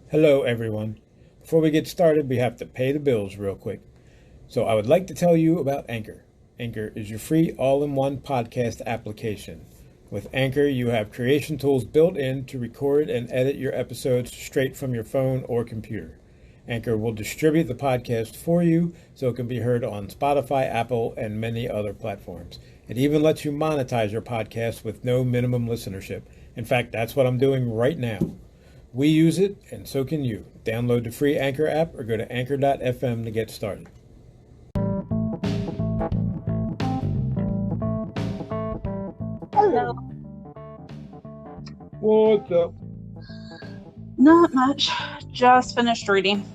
Hello, everyone. Before we get started, we have to pay the bills real quick. So, I would like to tell you about Anchor. Anchor is your free all in one podcast application. With Anchor, you have creation tools built in to record and edit your episodes straight from your phone or computer. Anchor will distribute the podcast for you so it can be heard on Spotify, Apple, and many other platforms. It even lets you monetize your podcast with no minimum listenership. In fact, that's what I'm doing right now. We use it, and so can you. Download the free Anchor app or go to anchor.fm to get started. Hello. What's up? Not much. Just finished reading.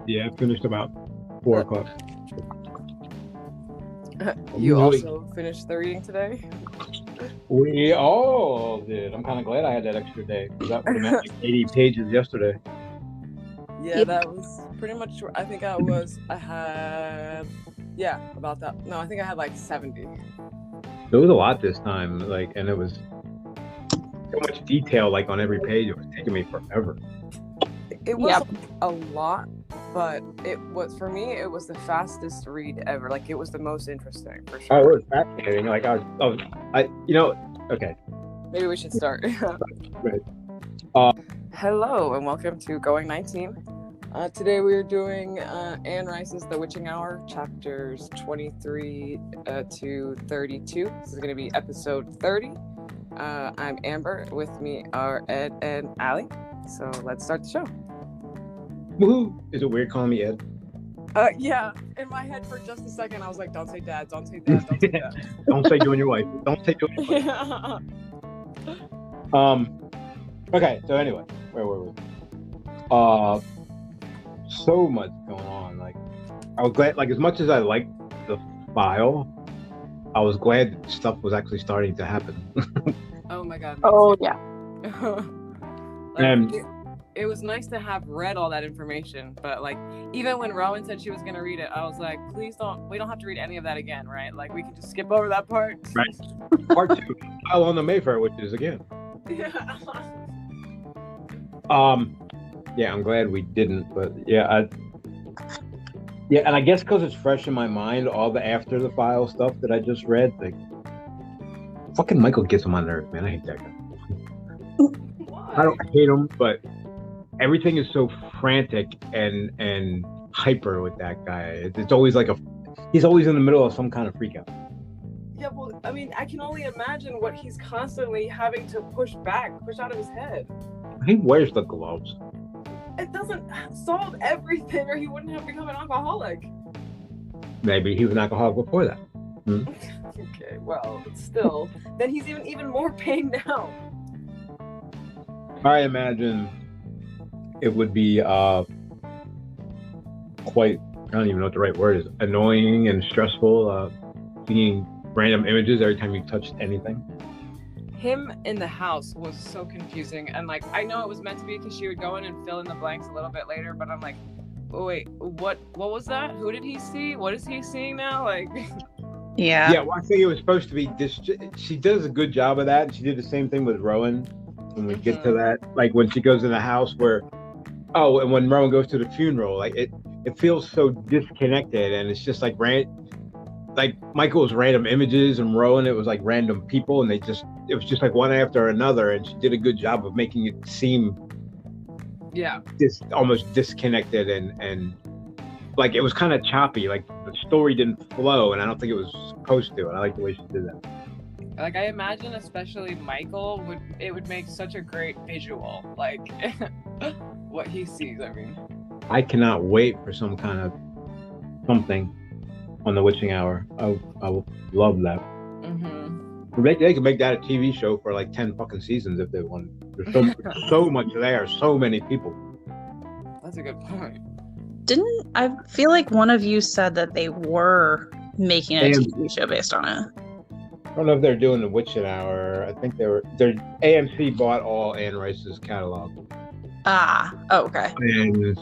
Yeah, I finished about 4 o'clock. You also finished the reading today? We all did. I'm kind of glad I had that extra day because that would have meant like 80 pages yesterday. Yeah, that was pretty much. I think I had, about that. No, I think I had like 70. There was a lot this time, and it was so much detail, on every page. It was taking me forever. It was a lot, but for me, it was the fastest read ever. Like, it was the most interesting, for sure. Oh, it was fascinating. Okay. Maybe we should start. Right. Hello, and welcome to Going 19. Today we are doing Anne Rice's The Witching Hour, chapters 23 to 32. This is going to be episode 30. I'm Amber. With me are Ed and Allie. So let's start the show. Woohoo! Is it weird calling me Ed? Yeah. In my head for just a second, I was like, don't say dad, don't say dad, don't say dad. Don't say you and your wife. Don't say you and your wife. Yeah. Okay, so anyway, where were we? So much going on. I was glad, as much as I liked the file, I was glad that stuff was actually starting to happen. Oh my god. Oh, yeah. And it was nice to have read all that information, but even when Rowan said she was going to read it, I was like, please we don't have to read any of that again, right? We can just skip over that part. Right. Part 2, file on the Mayfair witches again. Yeah. Yeah, I'm glad we didn't, but and I guess because it's fresh in my mind, all the after the file stuff that I just read, fucking Michael gets on my nerves, man. I hate that guy. Why? I don't hate him, but everything is so frantic and hyper with that guy. It's always he's always in the middle of some kind of freak out. Yeah, well, I mean, I can only imagine what he's constantly having to push out of his head. He wears the gloves. It doesn't solve everything, or he wouldn't have become an alcoholic. Maybe he was an alcoholic before that. Okay, well, still, then he's even more pain now. I imagine it would be quite, I don't even know what the right word is, annoying and stressful seeing random images every time you touched anything. Him in the house was so confusing, and I know it was meant to be because she would go in and fill in the blanks a little bit later, but I'm like, oh, wait, what was that? Who did he see? What is he seeing now? Yeah, well, I think it was supposed to be she does a good job of that, and she did the same thing with Rowan when we get to that, when she goes in the house and when Rowan goes to the funeral, it feels so disconnected, and it's just Michael's random images and Rowan, it was random people, and it was just one after another, and she did a good job of making it seem almost disconnected and it was kind of choppy, the story didn't flow, and I don't think it was supposed to, and I like the way she did that. I imagine especially Michael would make such a great visual, what he sees. I mean, I cannot wait for some kind of something on the Witching Hour. I would love that. Mm-hmm. They could make that a TV show for 10 fucking seasons if they wanted. There's so much there, so many people. That's a good point. I feel like one of you said that they were making a TV show based on it? I don't know if they're doing the Witching Hour. I think AMC bought all Anne Rice's catalog. Okay.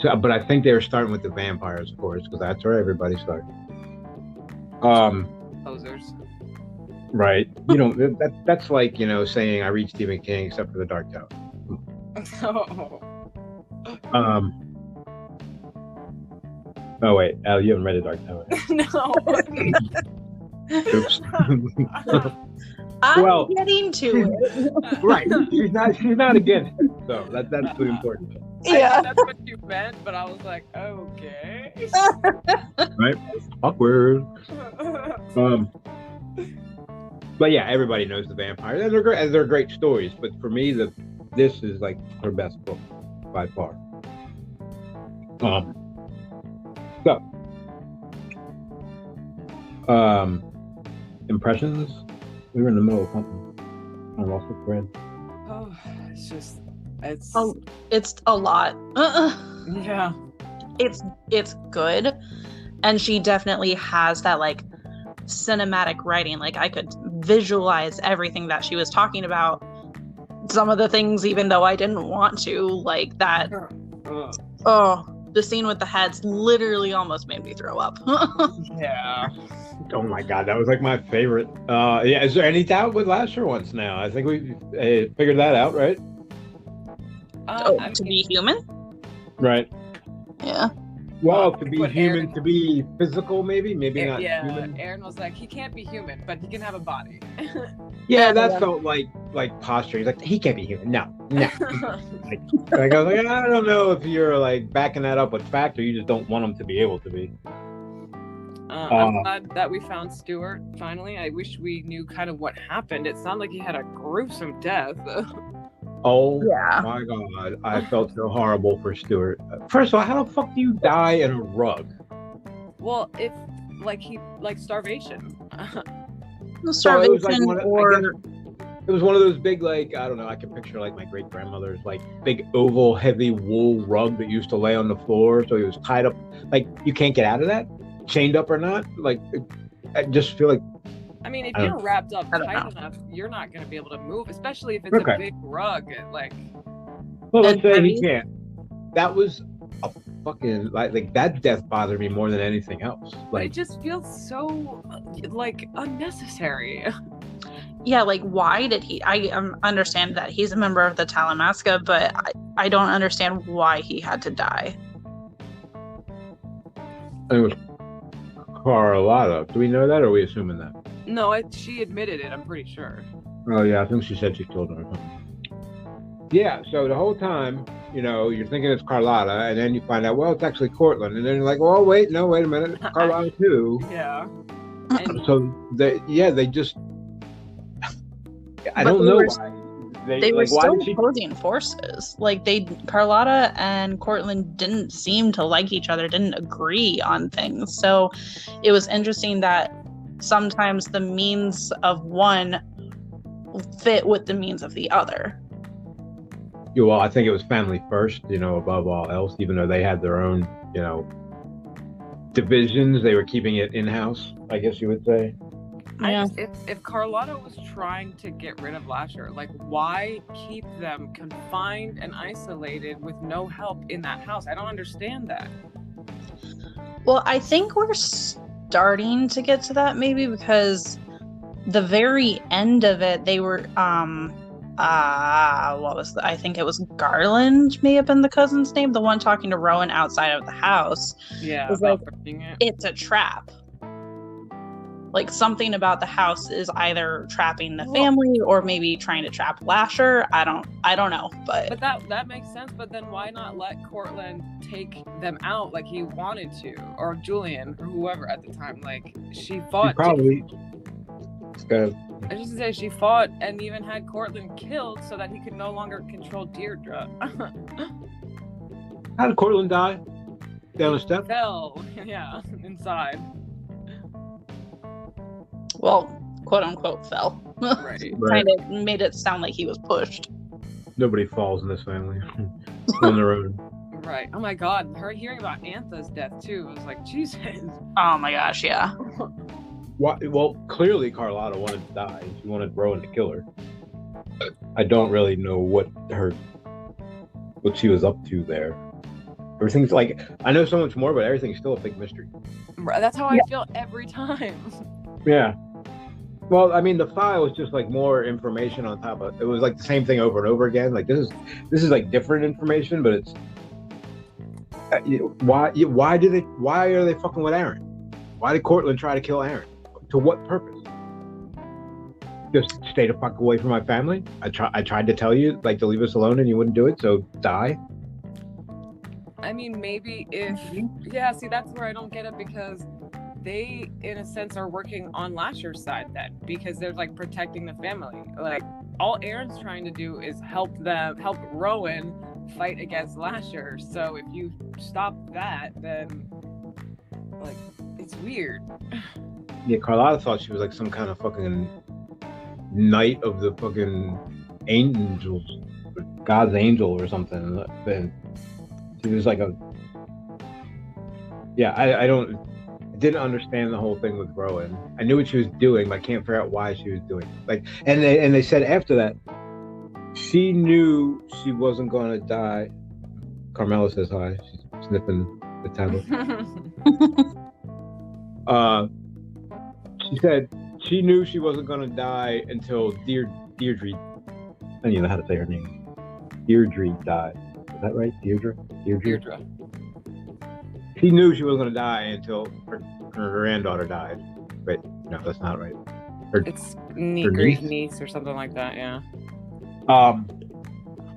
But I think they were starting with the vampires, of course, because that's where everybody started. Posers. Right. That's saying I read Stephen King except for The Dark Tower. Oh. Oh wait, Al, you haven't read The Dark Tower. No. Oops. I'm getting to it. Right. She's not against it. So that's the important thing. I think Yeah. that's what you meant, but I was like, okay. Right? Awkward. But yeah, everybody knows the vampires. And they're great stories. But for me, this is like her best book by far. Impressions. We were in the middle of something. I lost the thread. Oh, it's It's a lot. yeah. It's good, and she definitely has that like cinematic writing. Like I could visualize everything that she was talking about. Some of the things, even though I didn't want to, like that. Oh, the scene with the heads literally almost made me throw up. Yeah. Oh my god, that was like my favorite. Yeah, is there any doubt with Lasher once now? I think we figured that out, right? To be human? Right. Yeah. Well, to be But human, Aaron- to be physical, maybe not Yeah, human. Aaron was like, he can't be human, but he can have a body. Yeah, that Yeah. felt like posturing. He's like, he can't be human. No. Like I was like, I don't know if you're like backing that up with fact, or you just don't want him to be able to be. I'm glad that we found Stuart finally. I wish we knew kind of what happened. It sounded like he had a gruesome death. Oh Yeah. my god, I felt so horrible for Stuart. First of all, how the fuck do you die in a rug? Well, if like starvation. Starvation It was one of those big, like, I don't know, I can picture like my great grandmother's like big oval heavy wool rug that used to lay on the floor, so he was tied up. Like, you can't get out of that, chained up or not. Like, I just feel like, I mean, if I don't you're wrapped up I don't tight know. enough, you're not going to be able to move, especially if it's Okay. a big rug. Like, well, let's say And he can't. That was a fucking like that death bothered me more than anything else. it Like, just feels so like unnecessary. Yeah, like why did he? I understand that he's a member of the Talamasca, but I don't understand why he had to die. it was Carlotta. Do we know that, or are we assuming that? No, she admitted it. I'm pretty sure. Oh yeah, I think she said she killed him or something. Yeah, so the whole time, you know, you're thinking it's Carlotta, and then you find out, well, it's actually Cortland, and then you're like, oh wait a minute, it's Carlotta too. Yeah. And So they just, I But don't they know were- why. They were like, why still did she? opposing forces. Like Carlotta and Cortland didn't seem to like each other, didn't agree on things. So it was interesting that sometimes the means of one fit with the means of the other. Yeah, well, I think it was family first, you know, above all else. Even though they had their own, you know, divisions, they were keeping it in house, I guess you would say. Yeah. if Carlotta was trying to get rid of Lasher, like why keep them confined and isolated with no help in that house? I don't understand that. Well, I think we're starting to get to that maybe because the very end of it, they were I think it was Garland may have been the cousin's name, the one talking to Rowan outside of the house. Yeah, It's about like- burning it. It's a trap. Like something about the house is either trapping the family or maybe trying to trap Lasher. I don't know, But that makes sense. But then why not let Cortland take them out like he wanted to, or Julian, or whoever at the time? Like she fought. Probably. I just to say she fought and even had Cortland killed so that he could no longer control Deirdre. How did Cortland die? Down a step? Fell, yeah, inside. well, quote unquote fell. Right. Kind of made it sound like he was pushed. Nobody falls in this family on their own. Right. Oh my God. Her hearing about Antha's death too was like, Jesus. Oh my gosh, yeah. Why, well, clearly Carlotta wanted to die. She wanted Rowan to kill her. I don't really know what she was up to there. Everything's like, I know so much more, but everything's still a big mystery. That's how I feel every time. Yeah. Well, I mean, the file was just like more information on top of it. Was like the same thing over and over again. Like this is like different information, but it's why are they fucking with Aaron? Why did Cortland try to kill Aaron? To what purpose? Just stay the fuck away from my family. I tried to tell you like to leave us alone, and you wouldn't do it. So die. I mean, maybe if yeah, see, that's where I don't get it, because they, in a sense, are working on Lasher's side then, because they're like protecting the family. Like, all Aaron's trying to do is help Rowan fight against Lasher. So if you stop that, then like it's weird. Yeah, Carlotta thought she was like some kind of fucking knight of the fucking angels, God's angel or something. And she was like I didn't understand the whole thing with Rowan. I knew what she was doing, but I can't figure out why she was doing it. Like, and they said after that, she knew she wasn't going to die. Carmela says hi. She's sniffing the tablet. She said she knew she wasn't going to die until Deirdre. I don't even know how to say her name. Deirdre died. Is that right? Deirdre. She knew she wasn't going to die until her granddaughter died. Wait, no, that's not right. It's great niece or something like that, yeah.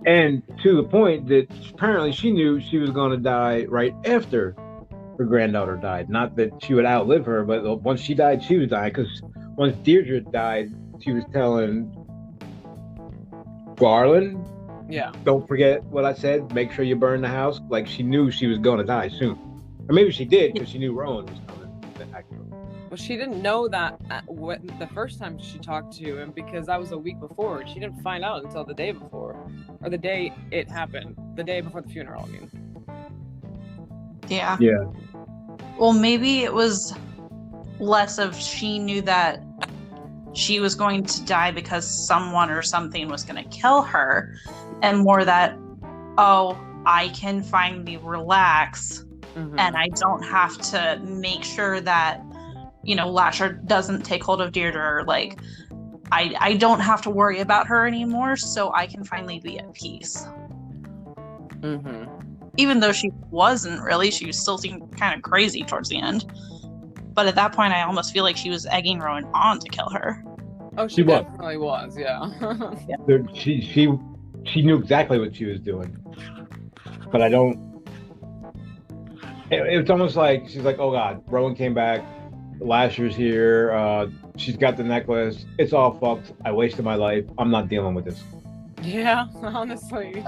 And to the point that apparently she knew she was going to die right after her granddaughter died. Not that she would outlive her, but once she died, she was dying. Because once Deirdre died, she was telling Garland, yeah, don't forget what I said. Make sure you burn the house. Like, she knew she was going to die soon. Or maybe she did because she knew Rowan was coming. Well, she didn't know that the first time she talked to him, because that was a week before. She didn't find out until the day before, or the day it happened, the day before the funeral. I mean, yeah. Yeah. Well, maybe it was less of she knew that she was going to die because someone or something was going to kill her, and more that, oh, I can finally relax. And I don't have to make sure that, Lasher doesn't take hold of Deirdre. Like, I don't have to worry about her anymore, so I can finally be at peace. Even though she wasn't really, she still seemed kind of crazy towards the end. But at that point, I almost feel like she was egging Rowan on to kill her. Oh, she definitely was, yeah. Yeah. She knew exactly what she was doing. But I don't... It's almost like she's like, oh God, Rowan came back, Lasher's here, she's got the necklace, it's all fucked, I wasted my life, I'm not dealing with this. Yeah, honestly.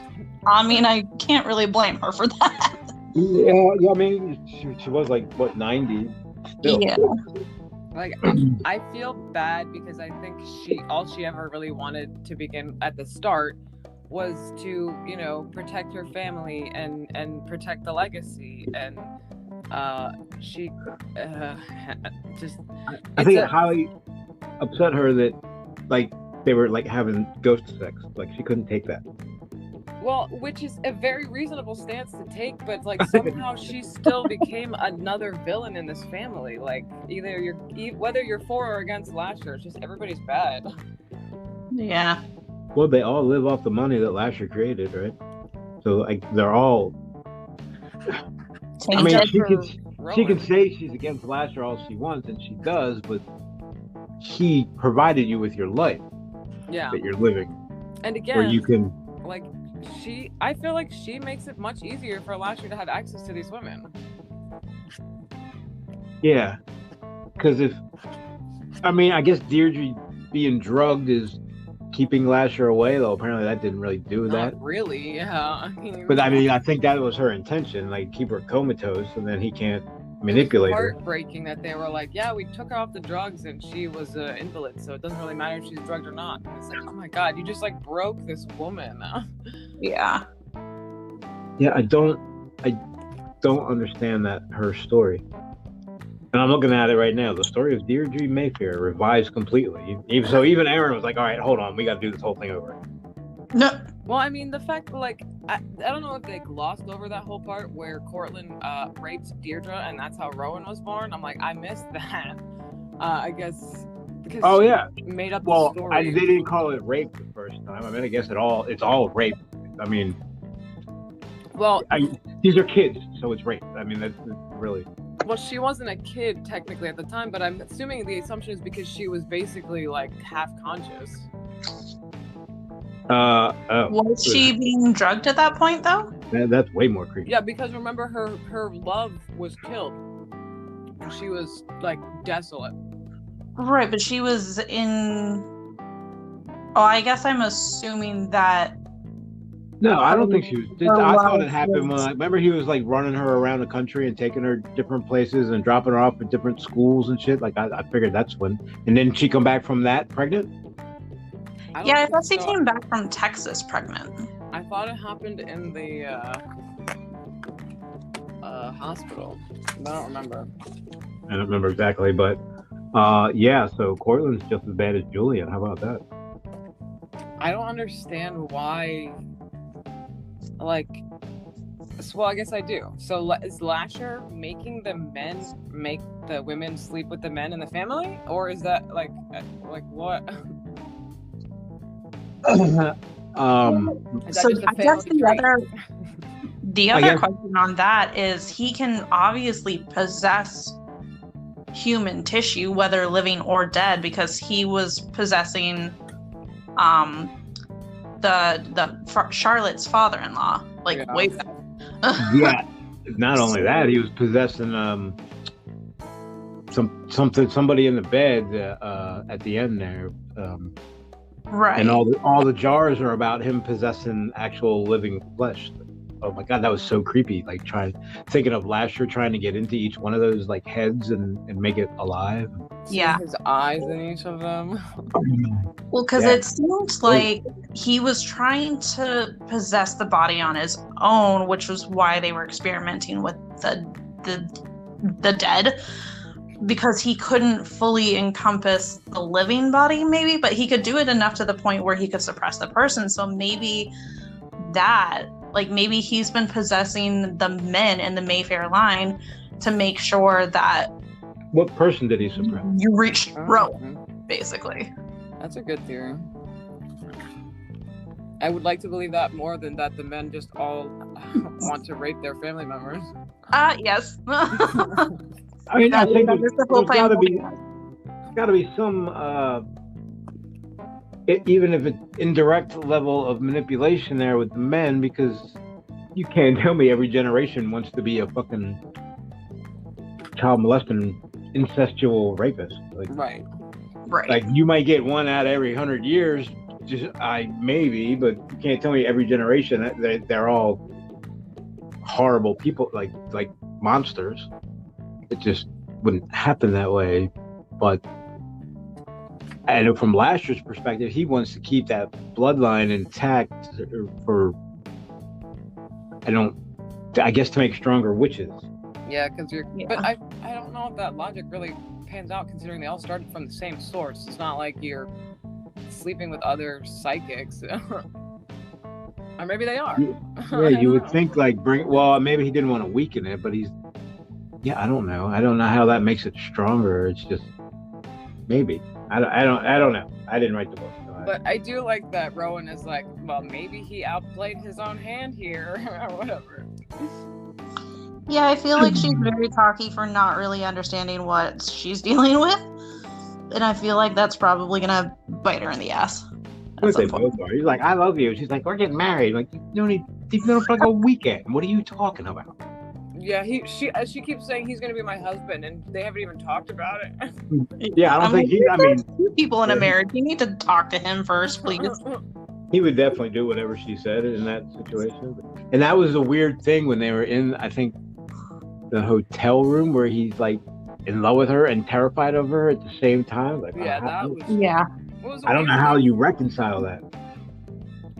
I mean, I can't really blame her for that. Yeah, I mean, she was like, what, 90? Still. Yeah. Like, I feel bad because I think all she ever really wanted to begin at the start was to, protect her family and protect the legacy, and she just... I think it highly upset her that, like, they were, like, having ghost sex. Like, she couldn't take that. Well, which is a very reasonable stance to take, but, like, somehow she still became another villain in this family. Like, whether you're for or against Lasher, it's just everybody's bad. Yeah. Well, they all live off the money that Lasher created, right? So, like, they're all... I mean, she can say she's against Lasher all she wants, and she does, but he provided you with your life that you're living. And again, where you can... like, I feel like she makes it much easier for Lasher to have access to these women. Yeah. Because I guess Deirdre being drugged is keeping Lasher away, though apparently that didn't really do that. Not really, yeah. But I think that was her intention, like keep her comatose, and then he can't manipulate her. Heartbreaking that they were like, yeah, we took her off the drugs and she was an invalid, so it doesn't really matter if she's drugged or not. And it's like, oh my God, you just like broke this woman. Yeah. Yeah, I don't understand her story. And I'm looking at it right now. The story of Deirdre Mayfair revised completely. Even Aaron was like, all right, hold on. We got to do this whole thing over. No. Well, I mean, the fact that, like, I don't know if they glossed over that whole part where Cortland raped Deirdre and that's how Rowan was born. I'm like, I missed that. I guess because Oh yeah. made up the Well, story. they didn't call it rape the first time. I mean, I guess it's all rape. I mean, Well, these are kids, so it's rape. I mean, that's really. well, she wasn't a kid technically at the time, but I'm assuming the assumption is because she was basically like half conscious. Was she being drugged at that point, though? That's way more creepy. Yeah, because remember her love was killed. She was like desolate. Right, but she was in. Oh, I guess I'm assuming that. No, I don't think she was. Her I thought love it happened when. was- Remember, he was like running her around the country and taking her different places and dropping her off at different schools and shit. Like I figured that's when. And then she come back from that pregnant. Yeah, I thought she came back from Texas pregnant. I thought it happened in the hospital. I don't remember. I don't remember exactly, but yeah. So Cortland's just as bad as Julian. How about that? I don't understand why. Like, well, I guess I do. So is Lasher making the men make the women sleep with the men in the family, or is that like what? Is that So just a I guess family trait? the other question on that is he can obviously possess human tissue, whether living or dead, because he was possessing Charlotte's father-in-law, like Yeah. way back. Yeah. Not only that, he was possessing somebody in the bed at the end there. Right. And all the jars are about him possessing actual living flesh. Oh my god, that was so creepy. Like thinking of Lasher trying to get into each one of those like heads and make it alive. Yeah. His eyes in each of them. Well, because Yeah. it seemed like he was trying to possess the body on his own, which was why they were experimenting with the dead, because he couldn't fully encompass the living body, maybe, but he could do it enough to the point where he could suppress the person. So maybe maybe he's been possessing the men in the Mayfair line to make sure that What person did he suppress? you reached Oh, Rowan, basically. That's a good theory. I would like to believe that more than that the men just all want to rape their family members. Yes. I mean, I think that is the whole there's got to plan. be some, even if it's indirect level of manipulation there with the men, because you can't tell me every generation wants to be a fucking child molesting, incestual rapist. Right. Right. Like you might get one out of every 100 years, maybe, but you can't tell me every generation that they're all horrible people, like monsters. It just wouldn't happen that way. But I know from Lasher's perspective, he wants to keep that bloodline intact for, I guess, to make stronger witches. Yeah, because you're. Yeah. But I don't know if that logic really pans out, considering they all started from the same source. It's not like you're sleeping with other psychics, or maybe they are. Yeah, you would think maybe he didn't want to weaken it, but I don't know. I don't know how that makes it stronger. It's just maybe. I don't know. I didn't write the book. So But I do like that Rowan is like, well, maybe he outplayed his own hand here, or whatever. Yeah, I feel like she's very cocky for not really understanding what she's dealing with. And I feel like that's probably gonna bite her in the ass. But they both are. He's like, I love you. She's like, we're getting married. Like, you've known for like a weekend. What are you talking about? Yeah, she keeps saying he's gonna be my husband, and they haven't even talked about it. Yeah, I don't think there's two people in a marriage. You need to talk to him first, please. he would definitely do whatever she said in that situation. And that was a weird thing when they were in, I think, the hotel room where he's like in love with her and terrified of her at the same time. Like, Yeah, that was. Yeah. I don't know how you reconcile that.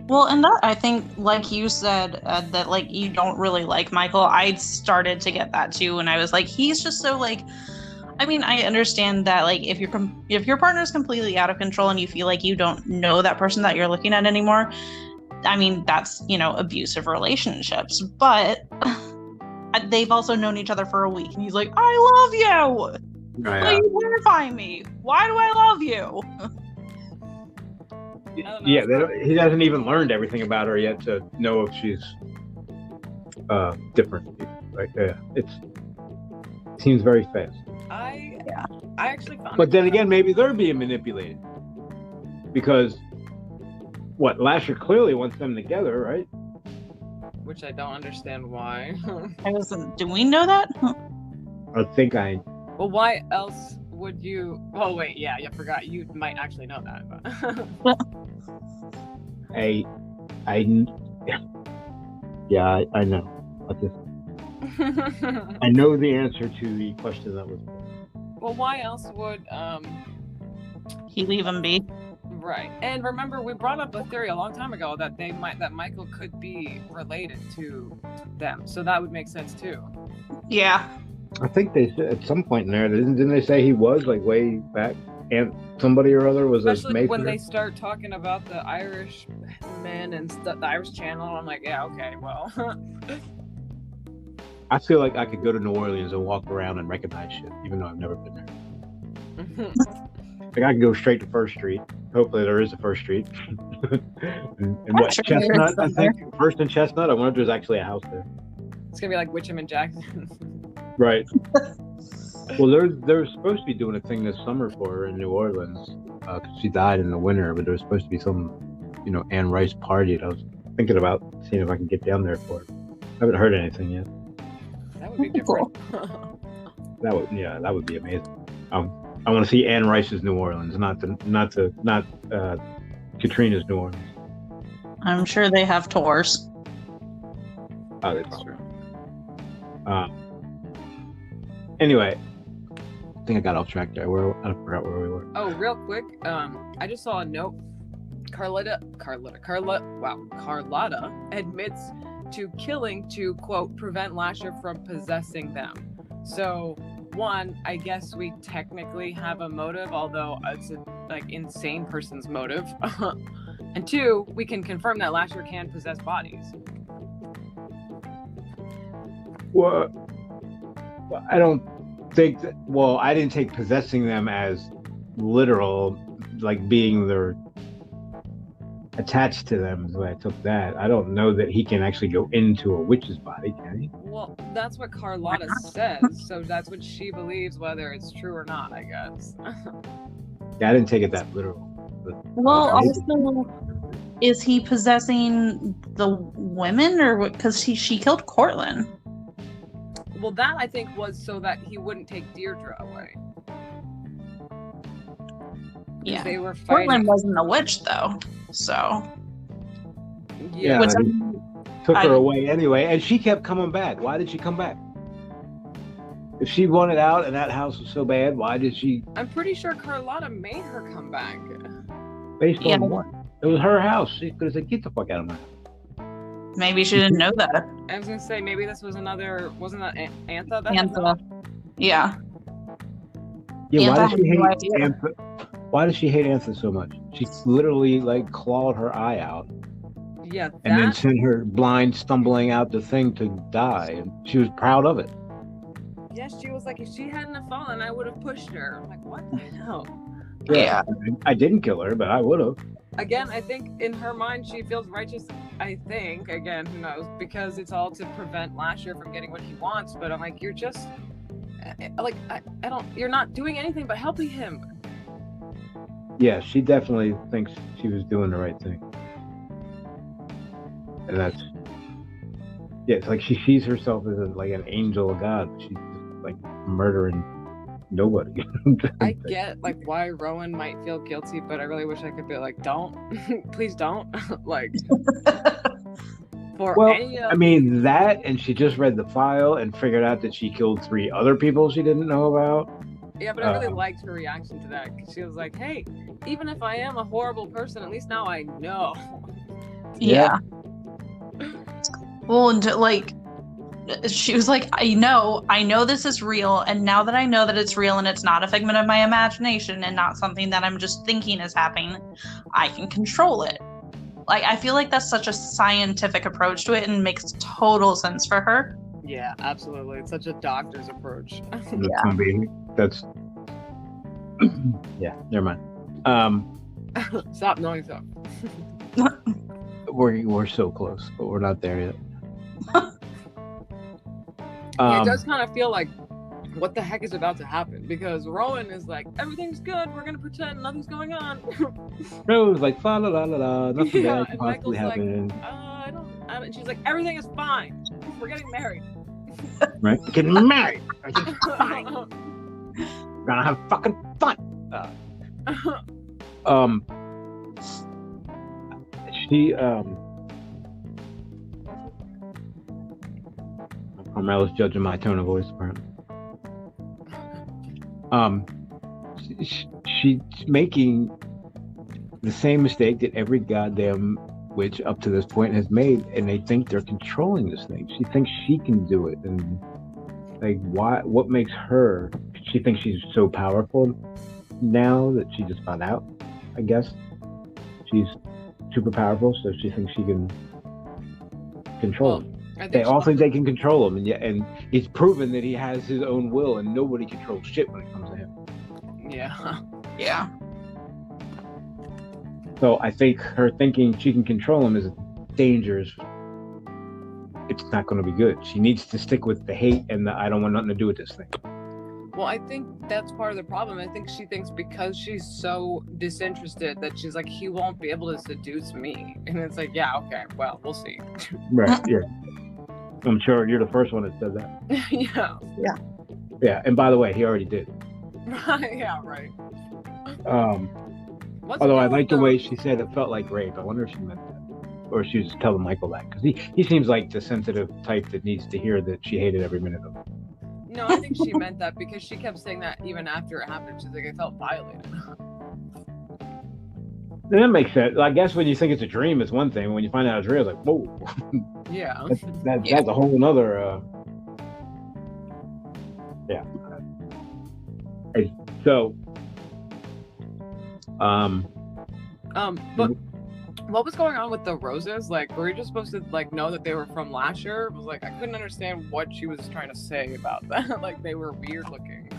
Well, and that, I think, like you said, that like you don't really like Michael. I started to get that too, and I was like, he's just so like. I mean, I understand that like if your partner is completely out of control and you feel like you don't know that person that you're looking at anymore, I mean that's abusive relationships. But they've also known each other for a week, and he's like, I love you. Well, you're terrifying me. Why do I love you? Yeah, he hasn't even learned everything about her yet to know if she's different. Right? Yeah, it seems very fast. I actually found. But then again, maybe they're being manipulated because Lasher clearly wants them together, right? Which I don't understand why. Do we know that? I think I. Well, why else would you? Oh wait, yeah, you forgot. You might actually know that. But... I know. I know the answer to the question that was. Well, why else would he leave him be? Right. And remember, we brought up a theory a long time ago that that Michael could be related to them, so that would make sense too. Yeah. I think they said at some point in there, didn't they say he was like way back, and somebody or other was especially a when they start talking about the Irish men and the Irish Channel. I'm like, yeah, okay, well. I feel like I could go to New Orleans and walk around and recognize shit, even though I've never been there. Like I can go straight to First Street. Hopefully there is a First Street. and what, sure Chestnut, I think? First and Chestnut? I wonder if there's actually a house there. It's going to be like Witcham and Jackson. Right. Well, they're supposed to be doing a thing this summer for her in New Orleans. Because she died in the winter, but there was supposed to be some, Anne Rice party. And I was thinking about seeing if I can get down there for it. I haven't heard anything yet. That would be different. That would be amazing. I want to see Anne Rice's New Orleans, not Katrina's New Orleans. I'm sure they have tours. Oh, that's true. Anyway, I think I got off track there. I forgot where we were. Oh, real quick, I just saw a note. Carlotta admits to killing to, quote, prevent Lasher from possessing them. So, one, I guess we technically have a motive, although it's a insane person's motive. And two, we can confirm that Lasher can possess bodies. Well, I don't think that. Well, I didn't take possessing them as literal, like being their attached to them is the way I took that. I don't know that he can actually go into a witch's body, can he? Well, that's what Carlotta says, so that's what she believes, whether it's true or not, I guess. Yeah, I didn't take it that literal. But, well, also, is he possessing the women, or what? Because she killed Cortland. Well, that I think was so that he wouldn't take Deirdre away. Yeah, they were fighting. Cortland wasn't a witch, though. So, yeah, took her away anyway, and she kept coming back. Why did she come back? If she wanted out and that house was so bad, why did she? I'm pretty sure Carlotta made her come back. Based on what? It was her house. She could have said, "Get the fuck out of my house." Maybe she didn't know that. I was gonna say maybe this was another. Wasn't that Antha? Antha. Yeah. Yeah. Why does she hate Antha? Why does she hate Antha so much? She literally clawed her eye out. Yeah. And then sent her blind, stumbling out the thing to die, and she was proud of it. Yes, she was like, if she hadn't have fallen, I would have pushed her. I'm like, what the hell? Yeah. I didn't kill her, but I would have. Again, I think in her mind she feels righteous. I think, again, who knows, because it's all to prevent Lasher from getting what he wants. But I'm like, you're just you're not doing anything but helping him. Yeah, she definitely thinks she was doing the right thing. And that's, it's like she sees herself as an angel of God. She's just murdering nobody. I get why Rowan might feel guilty, but I really wish I could be like, don't, please don't. I mean that, and she just read the file and figured out that she killed 3 other people she didn't know about. Yeah, but I really liked her reaction to that, because she was like, hey, even if I am a horrible person, at least now I know. Yeah. Well, and she was like, I know this is real, and now that I know that it's real and it's not a figment of my imagination and not something that I'm just thinking is happening, I can control it. I feel like that's such a scientific approach to it and makes total sense for her. Yeah, absolutely. It's such a doctor's approach. That's Yeah, never mind. Stop knowing stuff. We're so close, but we're not there yet. It does kind of feel like what the heck is about to happen, because Rowan is like, everything's good, we're gonna pretend nothing's going on. Rose like la la la la la, nothing Yeah, bad can and possibly Michael's like, happen. I don't, and she's like, everything is fine, we're getting married. Right? Getting married. Everything's fine. We're gonna have fucking fun. She Carmela's judging my tone of voice apparently. She's making the same mistake that every goddamn witch up to this point has made, and they think they're controlling this thing. She thinks she can do it, and like, why? What makes her? She thinks she's so powerful now that she just found out. I guess she's super powerful, so she thinks she can control him. They all think they can control him, and it's proven that he has his own will, and nobody controls shit when it comes to him. Yeah. Yeah. So I think her thinking she can control him is dangerous. It's not going to be good. She needs to stick with the hate and the I don't want nothing to do with this thing. Well, I think that's part of the problem. I think she thinks because she's so disinterested that she's like, he won't be able to seduce me. And it's like, yeah, okay, well, we'll see. Right, yeah. I'm sure you're the first one that said that. Yeah. Yeah. Yeah, and by the way, he already did. Yeah, right. Although I like the way she said it felt like rape. I wonder if she meant that. Or she was just telling Michael that. Because he seems like the sensitive type that needs to hear that she hated every minute of it. No, I think she meant that because she kept saying that even after it happened. She's like, I felt violated. That makes sense. I guess when you think it's a dream, it's one thing. When you find out it's real, it's like, whoa. Yeah. That's a whole nother. Yeah. So. But what was going on with the roses? Like, were you just supposed to like know that they were from last year? It was like I couldn't understand what she was trying to say about that. Like they were weird looking.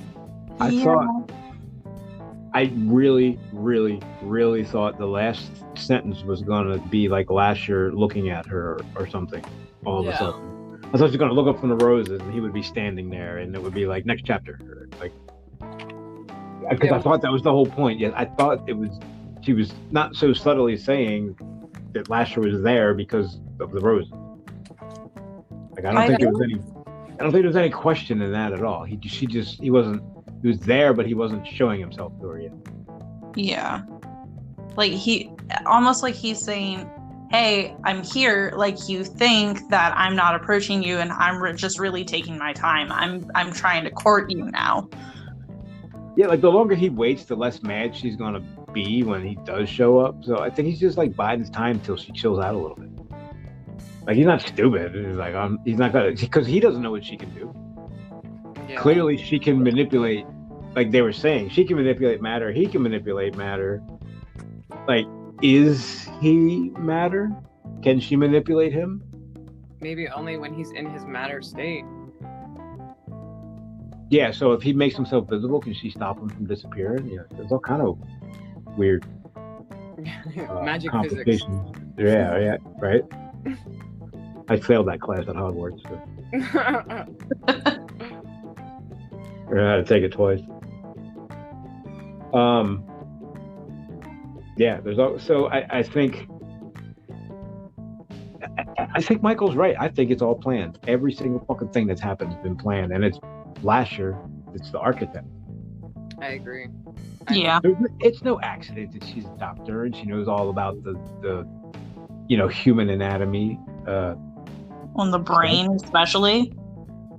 I really, really, really thought the last sentence was gonna be like Lasher looking at her or something. All of a sudden, I thought she was gonna look up from the roses and he would be standing there, and it would be like next chapter, like because I thought that was the whole point. Yeah, I thought it was. She was not so subtly saying that Lasher was there because of the roses. Like I don't think there was any question in that at all. He was there, but he wasn't showing himself to her yet. Yeah. Like almost like he's saying, hey, I'm here. Like you think that I'm not approaching you and I'm just really taking my time. I'm trying to court you now. Yeah, like the longer he waits, the less mad she's gonna be when he does show up. So I think he's just like biding his time till she chills out a little bit. Like he's not stupid. He's like he's not gonna, because he doesn't know what she can do. Yeah. Clearly, she can manipulate. Like they were saying, she can manipulate matter. He can manipulate matter. Like, is he matter? Can she manipulate him? Maybe only when he's in his matter state. Yeah, so if he makes himself visible, can she stop him from disappearing? Yeah, there's all kind of weird magic physics. Yeah, right. I failed that class at Hogwarts. So. I had to take it twice. Yeah, so I think Michael's right. I think it's all planned. Every single fucking thing that's happened has been planned, and it's Lasher. It's the architect. I agree. Yeah. It's no accident that she's a doctor and she knows all about the human anatomy. On the brain, especially.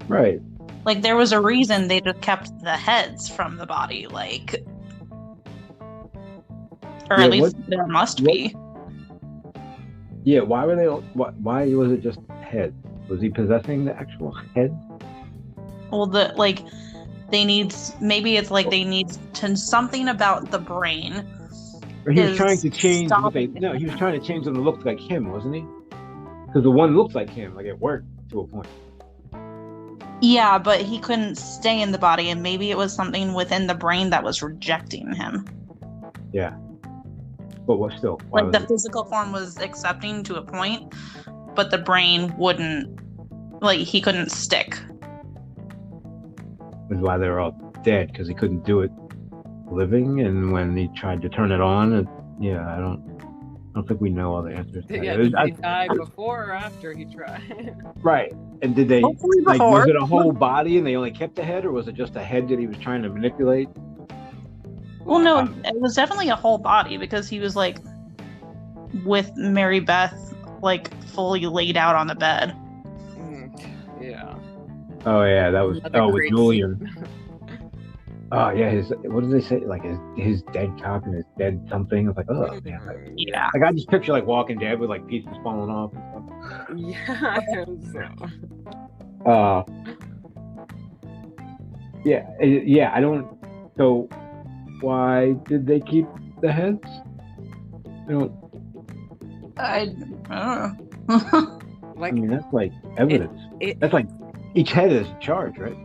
Right. Like there was a reason they just kept the heads from the body, like, or at least there must be. Yeah. Why were they? Why was it just head? Was he possessing the actual head? Well, they need something about the brain. Or he was trying to change. He was trying to change them to look like him, wasn't he? Because the one looks like him. Like it worked to a point. Yeah, but he couldn't stay in the body, and maybe it was something within the brain that was rejecting him. Yeah. But what still? Why Like was the it? physical form was accepting to a point, but the brain wouldn't. Like he couldn't stick. That's why they were all dead, because he couldn't do it living, and when he tried to turn it on, I don't think we know all the answers. To that. Yeah, It was- did they die before or after he tried? right. And did they Hopefully like? before. Was it a whole body, and they only kept the head, or was it just a head that he was trying to manipulate? Well, no, it was definitely a whole body because he was like with Mary Beth, like fully laid out on the bed. Yeah. Oh yeah, that was with great Julian. Oh yeah, what did they say? Like his dead cock and his dead something. I was like, oh man. Yeah. Like I just picture like Walking Dead with like pieces falling off and stuff. Yeah, I am so. Yeah. I don't. So why did they keep the heads? I don't know. I mean, that's like evidence. That's like each head is a charge, right?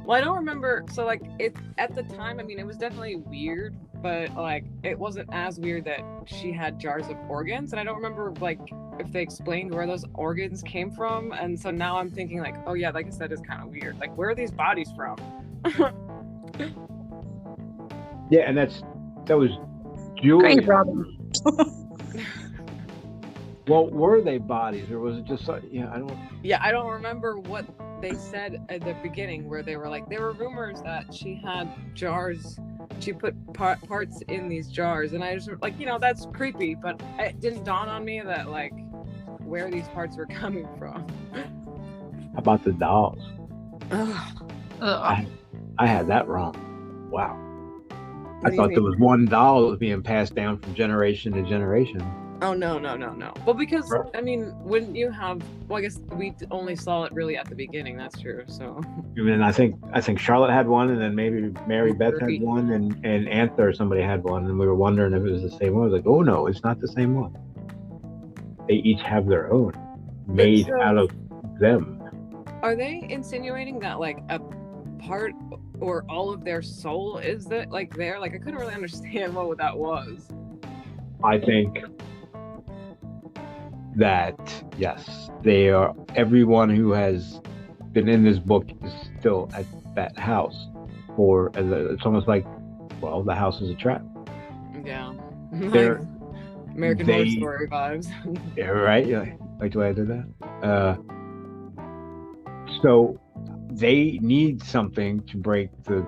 Well, I don't remember. So, like, it at the time, I mean, it was definitely weird, but like, it wasn't as weird that she had jars of organs, and I don't remember like if they explained where those organs came from. And so now I'm thinking, like, oh yeah, like I said, is kind of weird. Like, where are these bodies from? Yeah, and that was Julian. Great problem. Well, were they bodies, or was it just I don't. Yeah, I don't remember what they said at the beginning, where they were like, there were rumors that she had jars. She put parts in these jars, and I just like, that's creepy, but it didn't dawn on me that like where these parts were coming from. How about the dolls? Ugh. I had that wrong. Wow. What I do thought you there mean? was one doll that was being passed down from generation to generation. Oh no. Well, because I mean, when you have, well, I guess we only saw it really at the beginning. That's true. So. And I think Charlotte had one, and then maybe Mary Beth Ruby. had one, and Antha or somebody had one, and we were wondering if it was the same one. I was like, oh no, it's not the same one. They each have their own, made so- out of them. Are they insinuating that like a part or all of their soul is that like there? Like I couldn't really understand what that was. I think that yes, they are. Everyone who has been in this book is still at that house, or it's almost like, well, the house is a trap. Yeah. They're- American Horror Story vibes. Yeah, right. Yeah, like the way I did that. So they need something to break the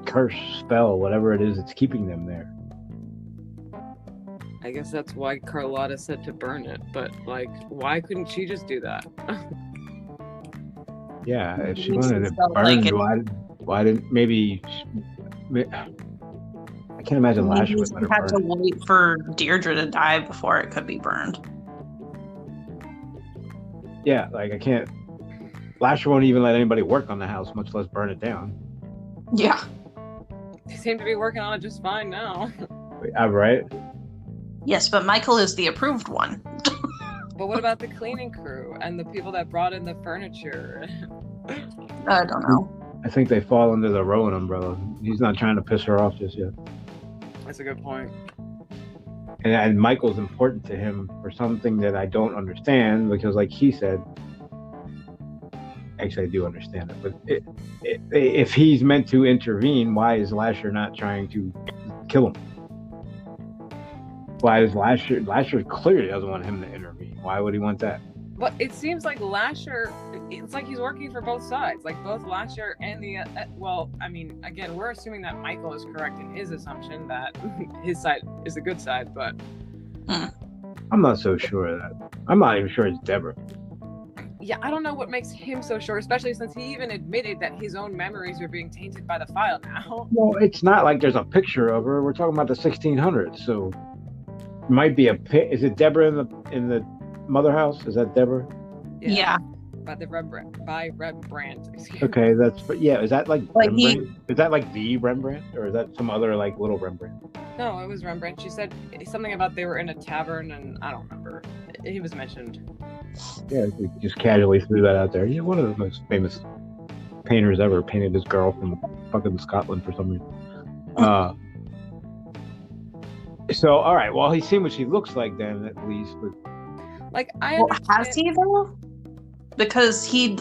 curse, spell, whatever it is that's keeping them there. I guess that's why Carlotta said to burn it, but like, why couldn't she just do that? Yeah, if she Makes wanted it it sound burned, like it. why didn't maybe? I can't imagine Maybe Lasher we would let her had to burn. wait for Deirdre to die before it could be burned. Yeah, like I can't. Lasher won't even let anybody work on the house, much less burn it down. Yeah. They seem to be working on it just fine now. Right? Yes, but Michael is the approved one. But what about the cleaning crew and the people that brought in the furniture? I don't know. I think they fall under the Rowan umbrella. He's not trying to piss her off just yet. That's a good point. And Michael's important to him for something that I don't understand, because like he said, actually I do understand it, but if he's meant to intervene, why is Lasher not trying to kill him? Why is Lasher clearly doesn't want him to intervene? Why would he want that? But it seems like Lasher, it's like he's working for both sides, like both Lasher and the, well, I mean, again, we're assuming that Michael is correct in his assumption that his side is the good side, but. I'm not so sure of that. I'm not even sure it's Deborah. Yeah, I don't know what makes him so sure, especially since he even admitted that his own memories are being tainted by the file now. Well, it's not like there's a picture of her. We're talking about the 1600s, so it might be is it Deborah in the mother house? Is that Deborah? Yeah. By Rembrandt. Excuse Okay, is that like Like he- Rembrandt? Is that like the Rembrandt, or is that some other like little Rembrandt? No, it was Rembrandt. She said something about they were in a tavern, and I don't remember. He was mentioned. Yeah, we just casually threw that out there. Yeah, one of the most famous painters ever painted this girl from fucking Scotland for some reason. So, all right. Well, he's seen what she looks like then, at least. But Like, I Well, understand. has he though? Because he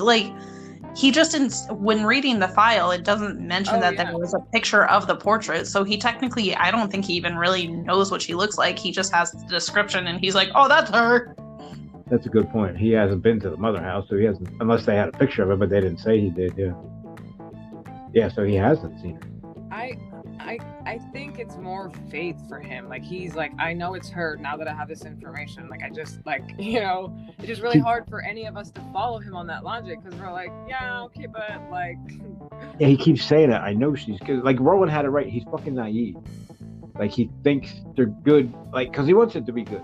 just when reading the file, it doesn't mention that there was a picture of the portrait. So he technically, I don't think he even really knows what she looks like. He just has the description, and he's like, "Oh, that's her." that's a good point. He hasn't been to the mother house, so he hasn't, unless they had a picture of it, but they didn't say he did. Yeah. Yeah. So he hasn't seen her. I think it's more faith for him. Like, he's like, I know it's her now that I have this information. Like, I just, like, you know, it's just really hard for any of us to follow him on that logic, because we're like, yeah, okay, but like, Yeah, he keeps saying it. I know she's good. Like, Rowan had it right. He's fucking naive. Like, he thinks they're good, like, because he wants it to be good.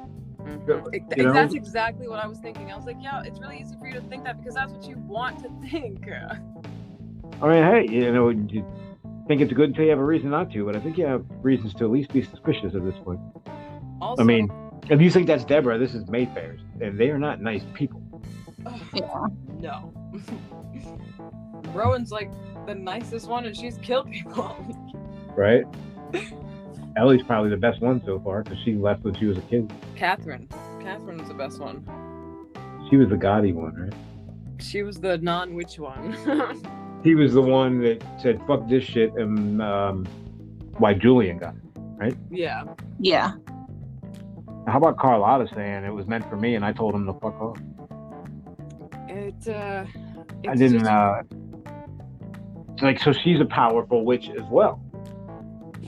You know? That's exactly what I was thinking. I was like, yeah, it's really easy for you to think that because that's what you want to think. I mean, hey, you know, you think it's good until you have a reason not to, but I think you have reasons to at least be suspicious at this point. Also, I mean, if you think that's Deborah, this is Mayfair's, and they are not nice people. Yeah. No. Rowan's like the nicest one, and she's killed people. Right? Ellie's probably the best one so far, because she left when she was a kid. Catherine was the best one. She was the gaudy one, right? She was the non-witch one. He was the one that said, fuck this shit, and why Julian got it, right? Yeah. Yeah. How about Carlotta saying it was meant for me, and I told him to fuck off? I didn't, like, so she's a powerful witch as well.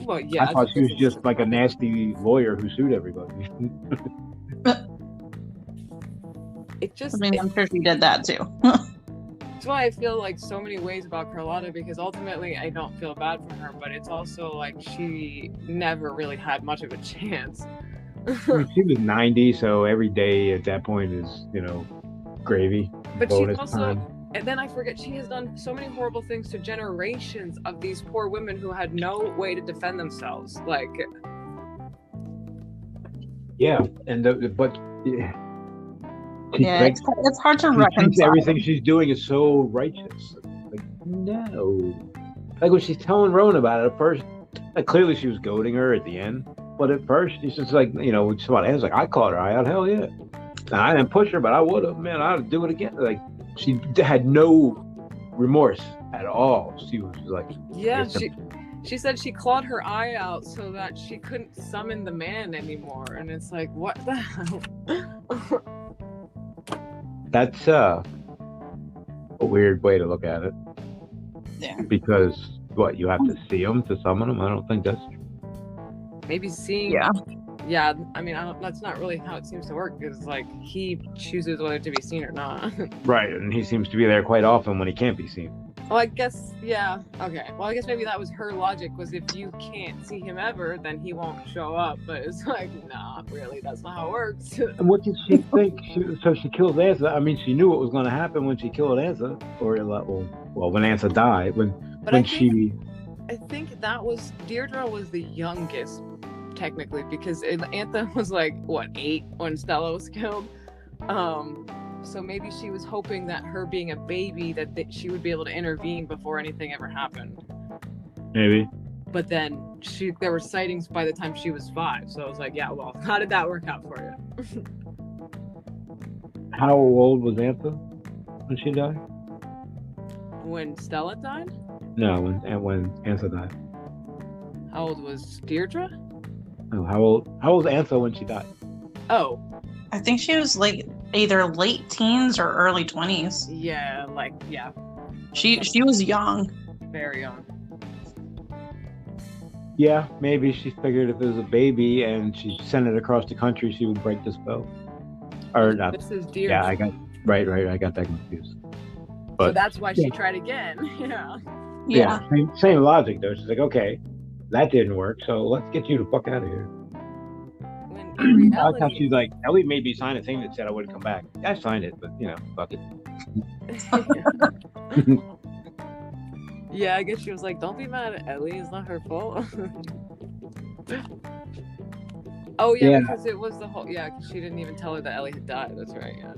Well, yeah. I thought she was just like a nasty lawyer who sued everybody. I'm sure she did that too. That's why I feel like so many ways about Carlotta, because ultimately I don't feel bad for her, but it's also like she never really had much of a chance. I mean, she was 90, so every day at that point is, you know, gravy. But she's bonus also, time. and then I forget, she has done so many horrible things to generations of these poor women who had no way to defend themselves. Like, Yeah, and but Yeah, it's hard to she thinks reconcile. everything she's doing is so righteous. Like, no. Like when she's telling Rowan about it at first, like clearly she was goading her at the end. But at first she's just like, you know, just about ends like, I caught her eye out, hell yeah. And I didn't push her, but I would have, man, I'd do it again. Like, she had no remorse at all. She was like, yeah, she said she clawed her eye out so that she couldn't summon the man anymore. And it's like, what the hell? that's a weird way to look at it. Yeah. Because what, you have to see them to summon them? I don't think that's true. Maybe seeing. Yeah, I mean, that's not really how it seems to work, because like he chooses whether to be seen or not. Right, and he seems to be there quite often when he can't be seen. Well, I guess, yeah, okay. Well, I guess maybe that was her logic, was if you can't see him ever, then he won't show up. But it's like, nah, really, that's not how it works. And what did she think? So she kills Ansa. I mean, she knew what was going to happen when she killed Ansa, or well, when Ansa died. I think that was, Deirdre was the youngest, technically, because Antha was like, what, 8 when Stella was killed? So maybe she was hoping that her being a baby, that she would be able to intervene before anything ever happened. Maybe. But then there were sightings by the time she was 5. So I was like, yeah, well, how did that work out for you? How old was Antha when she died? When Stella died? No, when Ansa died. How old was Deirdre? No, how old was Antha when she died? Oh. I think she was like either late teens or early 20s. Yeah, yeah. She was young. Very young. Yeah, maybe she figured if it was a baby and she sent it across the country, she would break the spell. Or not. This is Deirdre. Yeah, I got that confused. But so that's why she tried again. Yeah. Same logic though. She's like, okay, that didn't work, so let's get you the fuck out of here. When in reality, I like how she's like, Ellie made me sign a thing that said I wouldn't come back. I signed it, but you know, fuck it. Yeah, I guess she was like, don't be mad at Ellie, it's not her fault. Oh yeah, Yeah. because it was the whole 'cause she didn't even tell her that Ellie had died. That's right. Yeah.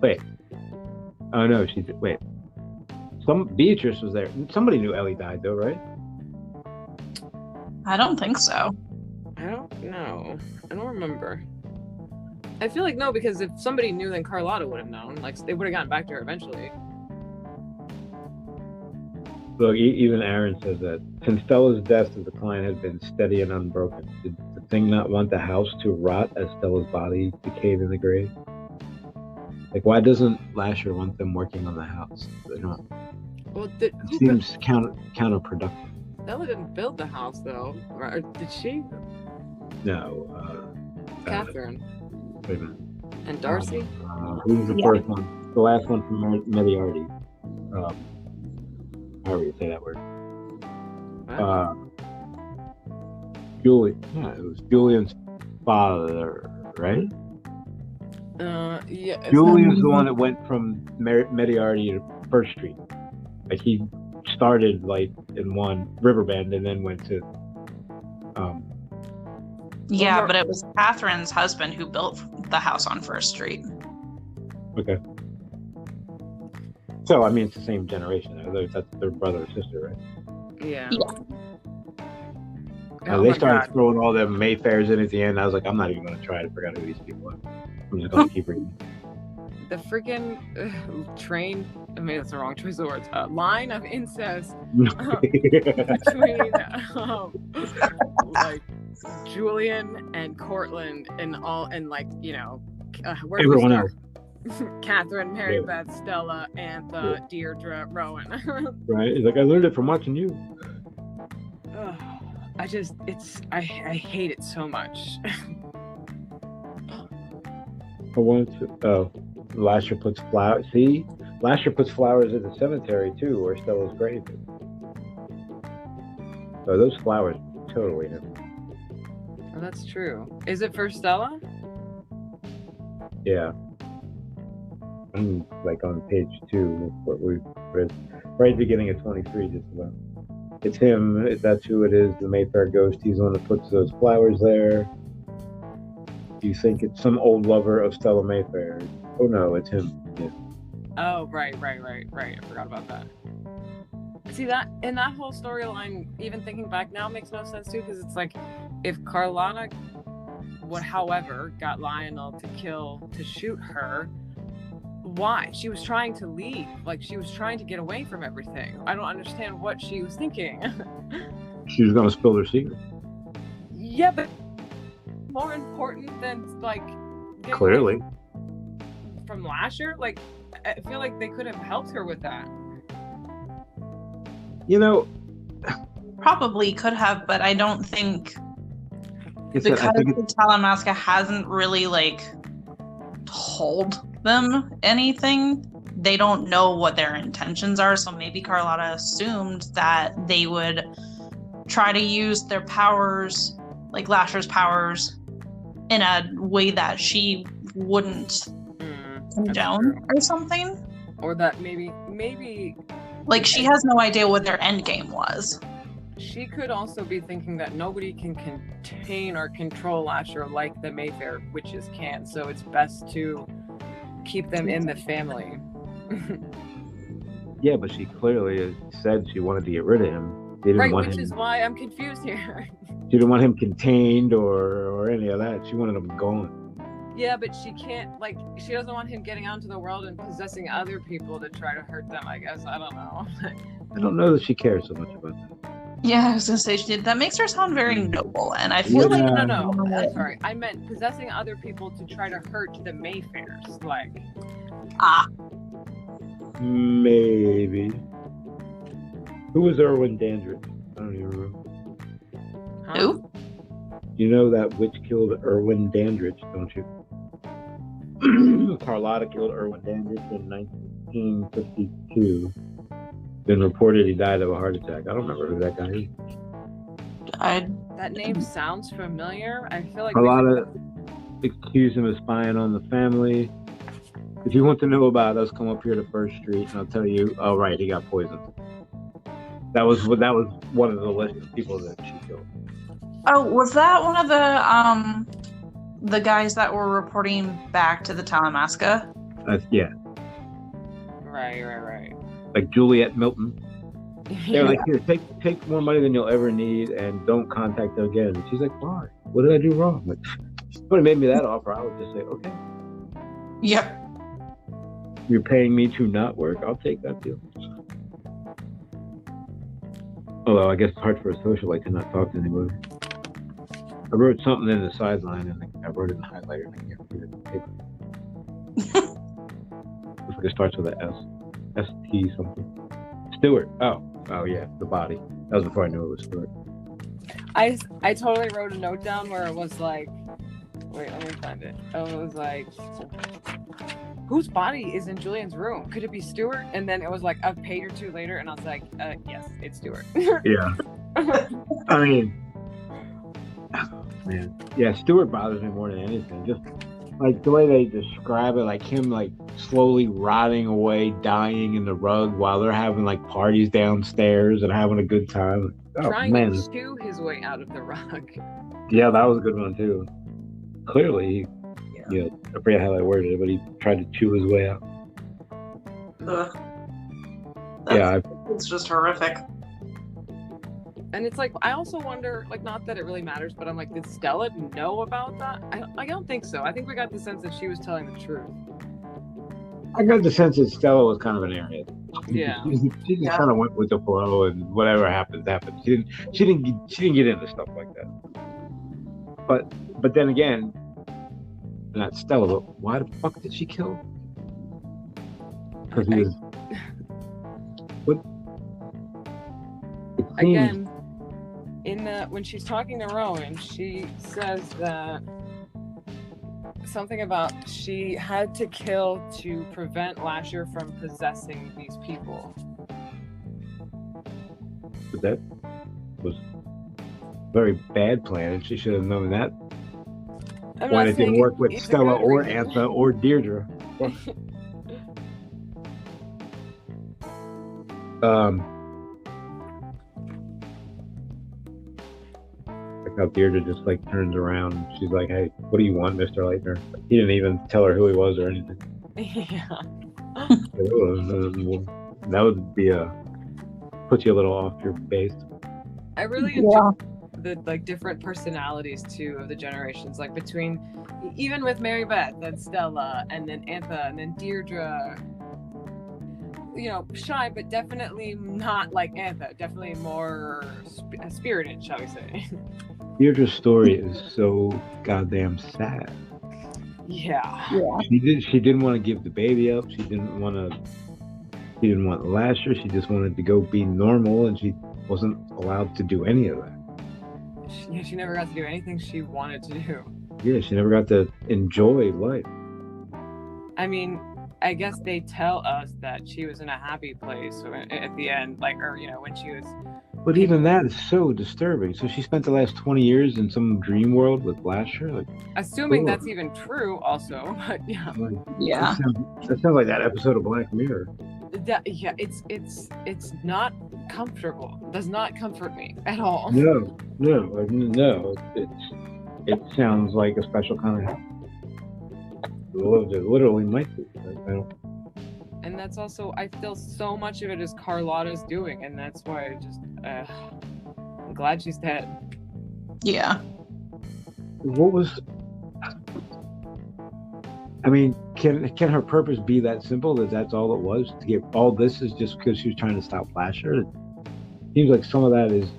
Wait. Oh no, she did. Wait. Beatrice was there. Somebody knew Ellie died though, right? I don't think so. I don't know. I don't remember. I feel like no, because if somebody knew, then Carlotta would have known. Like they would have gotten back to her eventually. Look, even Aaron says that since Stella's death, the decline has been steady and unbroken. Did the thing not want the house to rot as Stella's body decayed in the grave? Like, why doesn't Lasher want them working on the house? They don't. Well, It seems counterproductive. Stella didn't build the house though, or did she? No. Catherine Wait a minute. and Darcy. Who's the first one? The last one from Mediarty. However you say that word. Julie. Yeah, it was Julian's father, right? Yeah. Julian's the one that went from Mediarty to First Street. Like he started like in one Riverbend and then went to. Yeah, but it was Catherine's husband who built the house on First Street. Okay. So I mean, it's the same generation. That's their brother or sister, right? Yeah. They started throwing all them Mayfairs in at the end. I was like, I'm not even going to try to figure out who these people are. I'm just going to keep reading. The freaking train. I mean, that's the wrong choice of words. Line of incest between like Julian and Cortland and all, and like where everyone else. Catherine, Mary Beth, Stella, Antha, Deirdre, Rowan. Right? He's like, I learned it from watching you. I hate it so much. I wanted to. Oh, Lasher puts flowers. See, Lasher puts flowers in the cemetery too, where Stella's grave is. So those flowers totally him. Oh, that's true. Is it for Stella? Yeah. I'm like on page 2. That's what we read right at the beginning of 23. Just about. It's him. That's who it is. The Mayfair ghost. He's the one that puts those flowers there. You think it's some old lover of Stella Mayfair? Oh no, it's him. Yeah. Oh right. I forgot about that. See that, and that whole storyline, even thinking back now, makes no sense too, because it's like, if Carlotta however, got Lionel to shoot her, why? She was trying to leave. Like, she was trying to get away from everything. I don't understand what she was thinking. She was gonna spill her secret. Yeah, but more important than like clearly from Lasher. Like, I feel like they could have helped her with that. Probably could have, but I don't think because the Talamasca hasn't really like told them anything. They don't know what their intentions are, so maybe Carlotta assumed that they would try to use their powers, like Lasher's powers, in a way that she wouldn't condone or something. Or that maybe like she has no idea what their end game was. She could also be thinking that nobody can contain or control Lasher like the Mayfair witches can, so it's best to keep them in the family. Yeah, but she clearly said she wanted to get rid of him. They didn't want him. Is why I'm confused here. She didn't want him contained or any of that. She wanted him gone. Yeah, but she can't, like, she doesn't want him getting out into the world and possessing other people to try to hurt them, I guess. I don't know. I don't know that she cares so much about that. Yeah, I was gonna say she did. That makes her sound very noble, and I feel like no. I'm sorry. I meant possessing other people to try to hurt the Mayfairs. Like, maybe. Who was Erwin Dandridge? I don't even remember. huh? who? You know that witch killed Erwin Dandridge, don't you? Carlotta killed Erwin Dandridge in 1952. Then reported he died of a heart attack. I don't remember who that guy is. That name sounds familiar. I feel like Carlotta accused him of spying on the family. If you want to know about us, come up here to First Street and I'll tell you. Oh, right, he got poisoned. That was one of the list of people that she killed. Oh, was that one of the guys that were reporting back to the Talamasca? Yeah. Right. Like Juliet Milton. They're Yeah. like, here, take more money than you'll ever need, and don't contact her again. And she's like, why? What did I do wrong? Like, if you would have made me that offer, I would just say, okay, Yep. you're paying me to not work. I'll take that deal. Although I guess it's hard for a socialite to not talk to anybody. I wrote something in the sideline, and I wrote it in highlighter, and I can't read it on paper. Looks like it starts with an S. ST something. Stewart. Oh yeah, the body. That was before I knew it was Stewart. I totally wrote a note down where it was like, wait, let me find it. It was like, whose body is in Julian's room? Could it be Stewart? And then it was like a page or two later, and I was like, yes, it's Stewart. Yeah. I mean, man, yeah, Stewart bothers me more than anything. Just like the way they describe it, like him like slowly rotting away, dying in the rug while they're having like parties downstairs and having a good time. Oh, Trying man. to chew his way out of the rug. Yeah, that was a good one too. Clearly, I forget how they worded it, but he tried to chew his way out. Ugh. Yeah, It's just horrific. And it's like, I also wonder, like, not that it really matters, but I'm like, did Stella know about that? I don't think so. I think we got the sense that she was telling the truth. I got the sense that Stella was kind of an airhead. Yeah. She just kind of went with the flow, and whatever happens. She didn't get into stuff like that. But then again, not Stella. But why the fuck did she kill him? Because he was. What? Again, when she's talking to Rowan, she says that something about she had to kill to prevent Lasher from possessing these people. But that was a very bad plan, and she should have known that when it didn't work with Stella or Antha or Deirdre. Like how Deirdre just like turns around and she's like, "Hey, what do you want, Mr. Leitner?" He didn't even tell her who he was or anything. Yeah. That would be put you a little off your base. I really enjoy the like different personalities too of the generations, like between even with Mary Beth and Stella and then Antha and then Deirdre. You know, shy, but definitely not like Antha. Definitely more spirited, shall we say? Deirdre's story is so goddamn sad. Yeah. She didn't want to give the baby up. She didn't want Lasher. She just wanted to go be normal, and she wasn't allowed to do any of that. She never got to do anything she wanted to do. Yeah, she never got to enjoy life. I mean, I guess they tell us that she was in a happy place at the end, like, or when she was. But even that is so disturbing. So she spent the last 20 years in some dream world with Lasher. Like, assuming that's even true, also. But yeah. Yeah. That sounds like that episode of Black Mirror. It's not comfortable. It does not comfort me at all. No. It sounds like a special kind of help. It literally might be. I don't. And that's also, I feel so much of it is Carlotta's doing, and that's why I just, I'm glad she's dead. Yeah. What was? I mean, can her purpose be that simple? That's all it was? To get all this is just because she was trying to stop Lasher? It seems like some of that is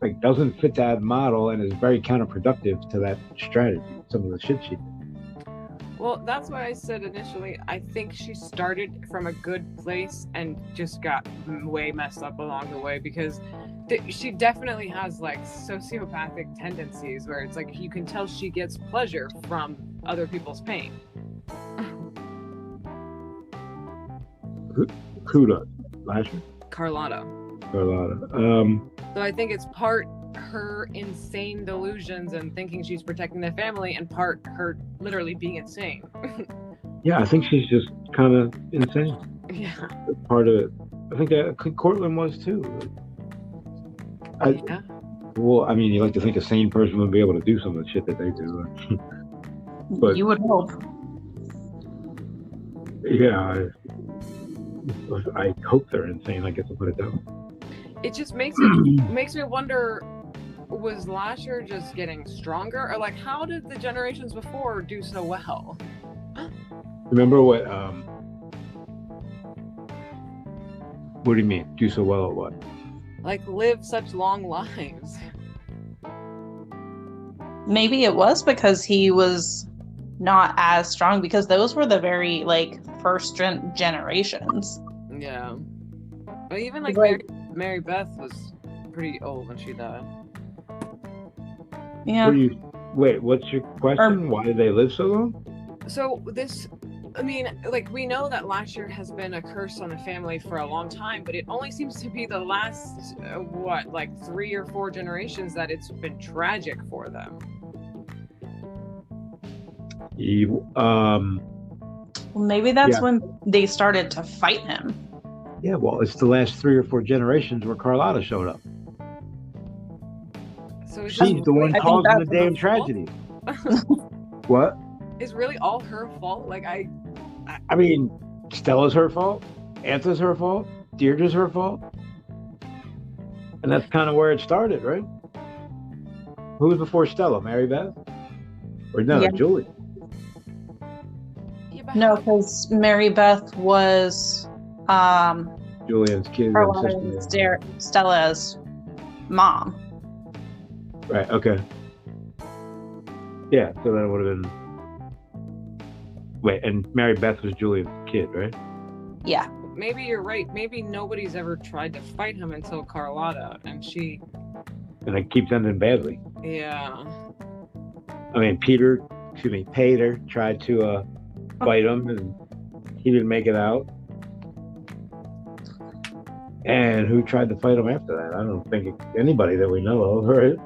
like doesn't fit that model and is very counterproductive to that strategy. Some of the shit she did. Well, that's why I said initially, I think she started from a good place and just got way messed up along the way, because she definitely has like sociopathic tendencies where it's like you can tell she gets pleasure from other people's pain. Who does? Lasher? Carlotta. So I think it's part her insane delusions and thinking she's protecting the family, and part her literally being insane. Yeah, I think she's just kind of insane. Yeah. Part of it. I think Cortland was too. Yeah. Well, I mean, you like to think a sane person would be able to do some of the shit that they do. But- You would hope. Yeah, I hope they're insane. I guess I'll put it that way. It just makes me wonder, was Lasher just getting stronger, or like how did the generations before do so well? Remember what? What do you mean? Do so well at what? Like live such long lives. Maybe it was because he was not as strong, because those were the very like first generations. Yeah. But even like Right. Mary Beth was pretty old when she died. Yeah. Wait, what's your question? Why did they live so long? So this, I mean, like we know that Lasher has been a curse on the family for a long time, but it only seems to be the last, like 3 or 4 generations that it's been tragic for them. Well, maybe that's when they started to fight him. Yeah, well, it's the last 3 or 4 generations where Carlotta showed up. So She's the one causing the damn tragedy. What? It's really all her fault. Like I mean, Stella's her fault. Anta's her fault. Deirdre's her fault. And that's kind of where it started, right? Who was before Stella? Mary Beth? Or no, Yeah. Julie. No, because Mary Beth was Julian's kid. Carlotta Stella's mom. Right, okay. Yeah, so that would have been... Wait, and Mary Beth was Julian's kid, right? Yeah. Maybe you're right. Maybe nobody's ever tried to fight him until Carlotta, and she... And it keeps ending badly. Yeah. I mean, Peter tried to fight him, and he didn't make it out. And who tried to fight him after that? I don't think anybody that we know of, right?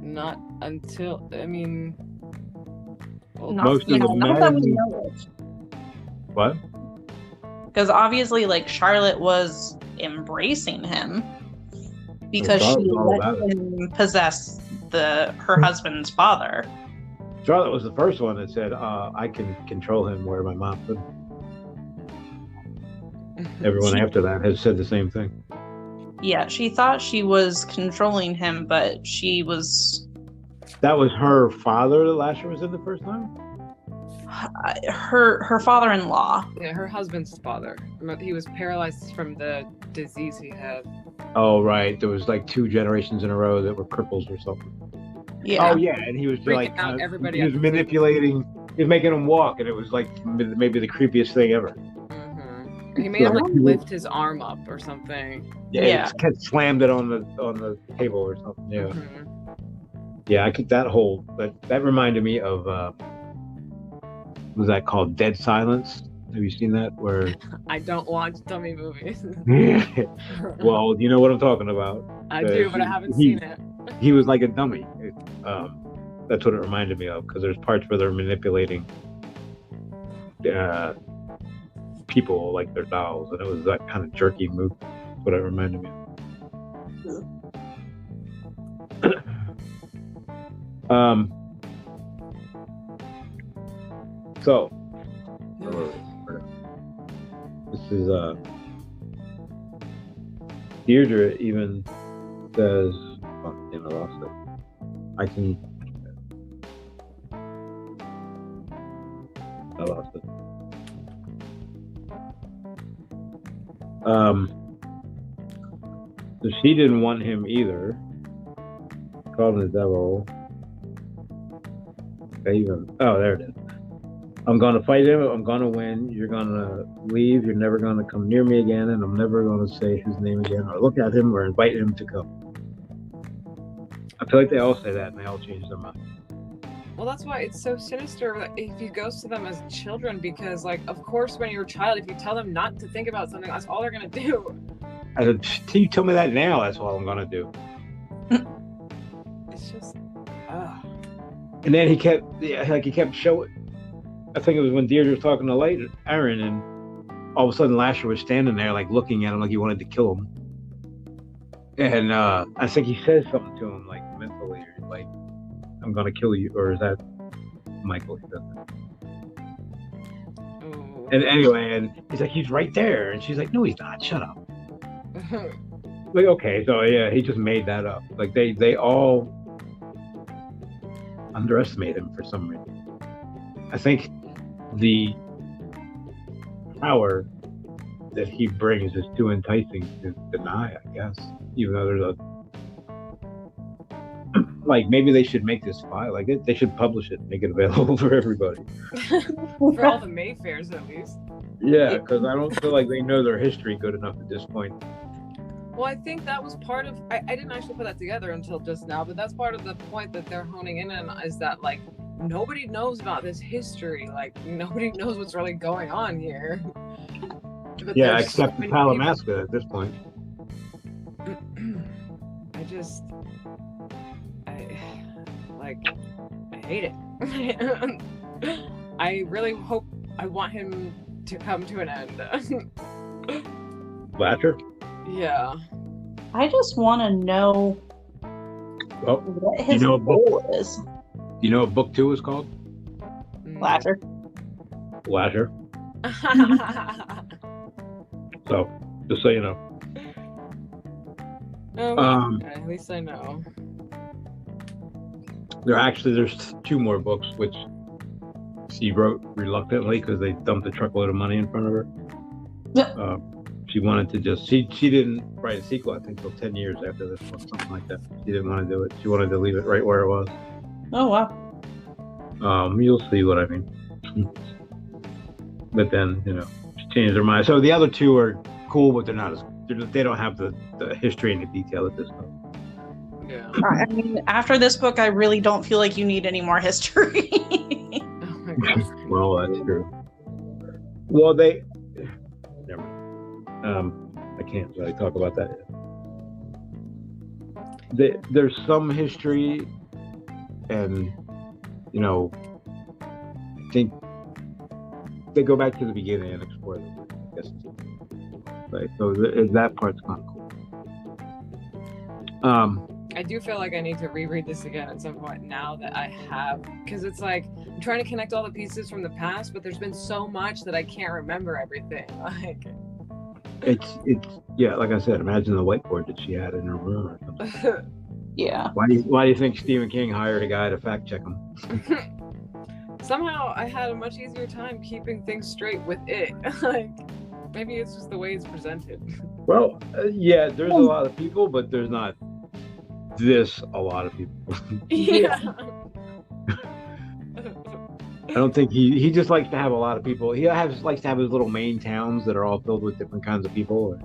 Not until, I mean... Well, Most of the not that we know of. What? Because obviously, like, Charlotte was embracing him because Charlotte she was all let about him possess her husband's father. Charlotte was the first one that said, I can control him where my mom couldn't. Everyone after that has said the same thing. Yeah, she thought she was controlling him, but she was... That was her father that Lasher was in the first time? Her father-in-law. Yeah, her husband's father. He was paralyzed from the disease he had. Oh, right. There was like 2 generations in a row that were cripples or something. Yeah. Oh, yeah. And he was Freaking out everybody he was manipulating, he was making him walk, and it was like maybe the creepiest thing ever. He made him like lift his arm up or something. Yeah. It kept slammed it on the table or something. Yeah. Mm-hmm. Yeah, I think that reminded me of what was that called? Dead Silence. Have you seen that? Where I don't watch dummy movies. well, you know what I'm talking about. I do, but I haven't seen it. He was like a dummy. That's what it reminded me of, because there's parts where they're manipulating people like their dolls, and it was that kind of jerky move. That's what it reminded me of. So this is Deirdre even says, oh damn, I lost it. I lost it. So she didn't want him either. Called him the devil. Oh, there it is. I'm gonna fight him. I'm gonna win. You're gonna leave. You're never gonna come near me again, and I'm never gonna say his name again, or look at him, or invite him to come. I feel like they all say that, and they all change their mind. Well, that's why it's so sinister if he goes to them as children, because, like, of course, when you're a child, if you tell them not to think about something, that's all they're gonna do. I said, you tell me that now, that's all I'm gonna do. It's just, And then he kept showing. I think it was when Deirdre was talking to Aaron, and all of a sudden Lasher was standing there like looking at him like he wanted to kill him. And I think he says something to him like mentally, like, I'm gonna kill you, or is that Michael? He says that. And anyway, and he's like, he's right there. And she's like, no, he's not. Shut up. Like, okay, so yeah, he just made that up. Like they all underestimate him for some reason. I think the power that he brings is too enticing to deny, I guess. Even though there's a like, maybe they should make this file. Like, they should publish it, make it available for everybody. For all the Mayfairs, at least. Yeah, because I don't feel like they know their history good enough at this point. Well, I think that was part of. I didn't actually put that together until just now, but that's part of the point that they're honing in on, is that, like, nobody knows about this history. Like, nobody knows what's really going on here. But yeah, except the Talamasca at this point. I hate it. I really hope, I want him to come to an end. Lasher? Yeah. I just want to know what his goal is. You know what book 2 is called? Lasher. Lasher. So, just so you know. At least I know. There's 2 more books, which she wrote reluctantly because they dumped a truckload of money in front of her. She wanted to just, she didn't write a sequel, I think, until 10 years after this one, something like that. She didn't want to do it. She wanted to leave it right where it was. Oh, wow. You'll see what I mean. But then, she changed her mind. So the other 2 are cool, but they're not as, they don't have the history and the detail at this point. Yeah. I mean, after this book, I really don't feel like you need any more history. Oh my God. Well, that's true. Well, never mind. I can't really talk about that yet. There's some history, and I think they go back to the beginning and explore them. I guess. Right. So that part's kind of cool. I do feel like I need to reread this again at some point now that I have, because it's like I'm trying to connect all the pieces from the past, but there's been so much that I can't remember everything. Like, it's yeah, like I said, imagine the whiteboard that she had in her room or something. Yeah. Why do you think Stephen King hired a guy to fact check him? Somehow I had a much easier time keeping things straight with it. Like, maybe it's just the way it's presented. Well, yeah, there's a lot of people, but there's not a lot of people. Yeah. I don't think he just likes to have a lot of people. He likes to have his little main towns that are all filled with different kinds of people.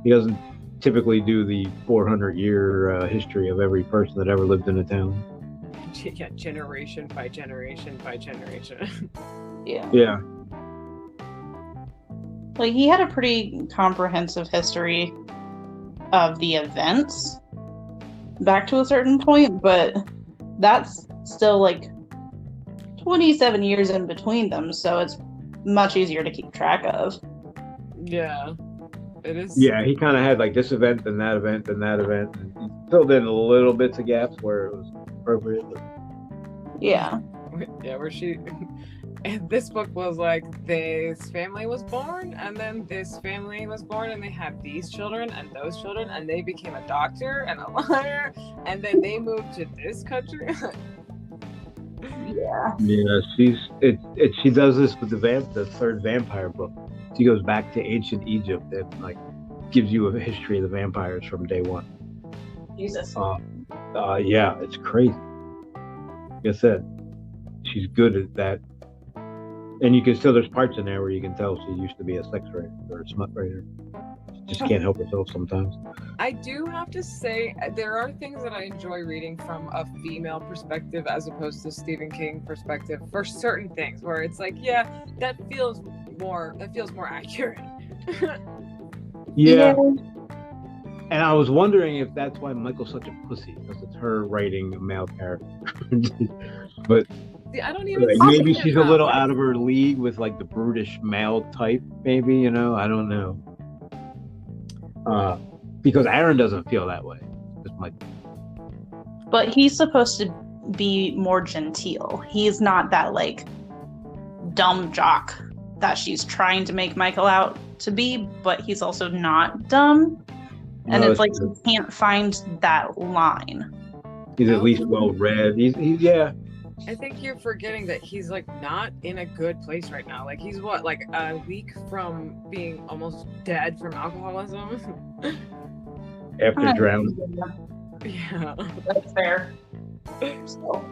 He doesn't typically do the 400-year history of every person that ever lived in a town. Yeah, generation by generation by generation. Yeah. Yeah. Like, he had a pretty comprehensive history of the events back to a certain point, but that's still like 27 years in between them, so it's much easier to keep track of. Yeah, it is. Yeah, he kind of had like this event and that event and that event, and he filled in little bits of gaps where it was appropriate. But... Yeah. Yeah, where she... And this book was like, this family was born, and then this family was born, and they had these children and those children, and they became a doctor and a lawyer, and then they moved to this country. Yeah. Yeah, she does this with the third vampire book. She goes back to ancient Egypt and like gives you a history of the vampires from day one. Jesus. Yeah, it's crazy. Like I said, she's good at that. And you can still, there's parts in there where you can tell she used to be a sex writer or a smut writer. She just can't help herself sometimes. I do have to say, there are things that I enjoy reading from a female perspective as opposed to Stephen King perspective for certain things where it's like, yeah, that feels more accurate. Yeah. And I was wondering if that's why Michael's such a pussy, because it's her writing a male character. But See, I don't even Like, see maybe him she's a that little way. out of her league with like the brutish male type. Maybe, you know, I don't know. Because Aaron doesn't feel that way. Just like, But he's supposed to be more genteel. He's not that like dumb jock that she's trying to make Michael out to be, but he's also not dumb. And no, it's like he can't find that line. he's at least well read. He's yeah. I think you're forgetting that he's like not in a good place right now. Like he's what, like a week from being almost dead from alcoholism. After drowning. Yeah. That's fair. So.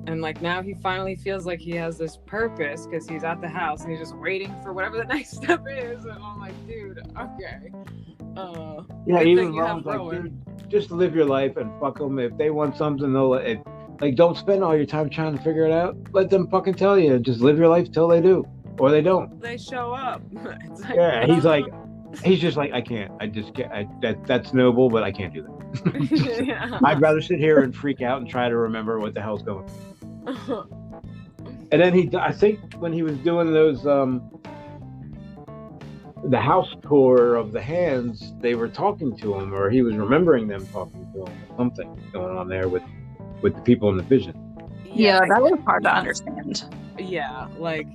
And like now he finally feels like he has this purpose because he's at the house and he's just waiting for whatever the next step is. And I'm like, dude, okay. Yeah, good even thing you have Rowan's like, Rowan. dude, just live your life and fuck them. If they want something, they'll it, like don't spend all your time trying to figure it out. Let them fucking tell you. Just live your life till they do, or they don't. They show up. It's like, Yeah, he's just like, I can't. I just can't. That's noble, but I can't do that. Yeah. I'd rather sit here and freak out and try to remember what the hell's going on. And then I think when he was doing those, the house tour of the hands, they were talking to him, or he was remembering them talking to him. Something going on there with the people in the vision. Yeah, that was hard to understand. Yeah, like,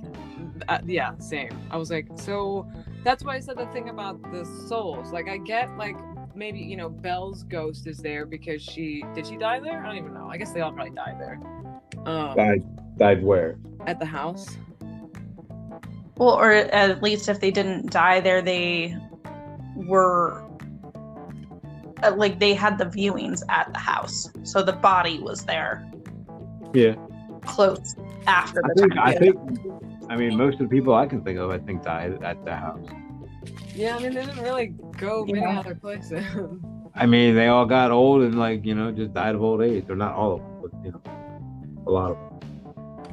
yeah, same. I was like, so that's why I said the thing about the souls. Like, I get, like, maybe, you know, Belle's ghost is there because did she die there? I don't even know. I guess they all probably died there. Died where? At the house. Well, or at least if they didn't die there, they were like they had the viewings at the house, so the body was there. Yeah. Close after the time. I mean, most of the people I can think of, I think, died at the house. Yeah, I mean, they didn't really go many other places. I mean, they all got old and, like, you know, just died of old age. Or not all of them, but, you know, a lot of them.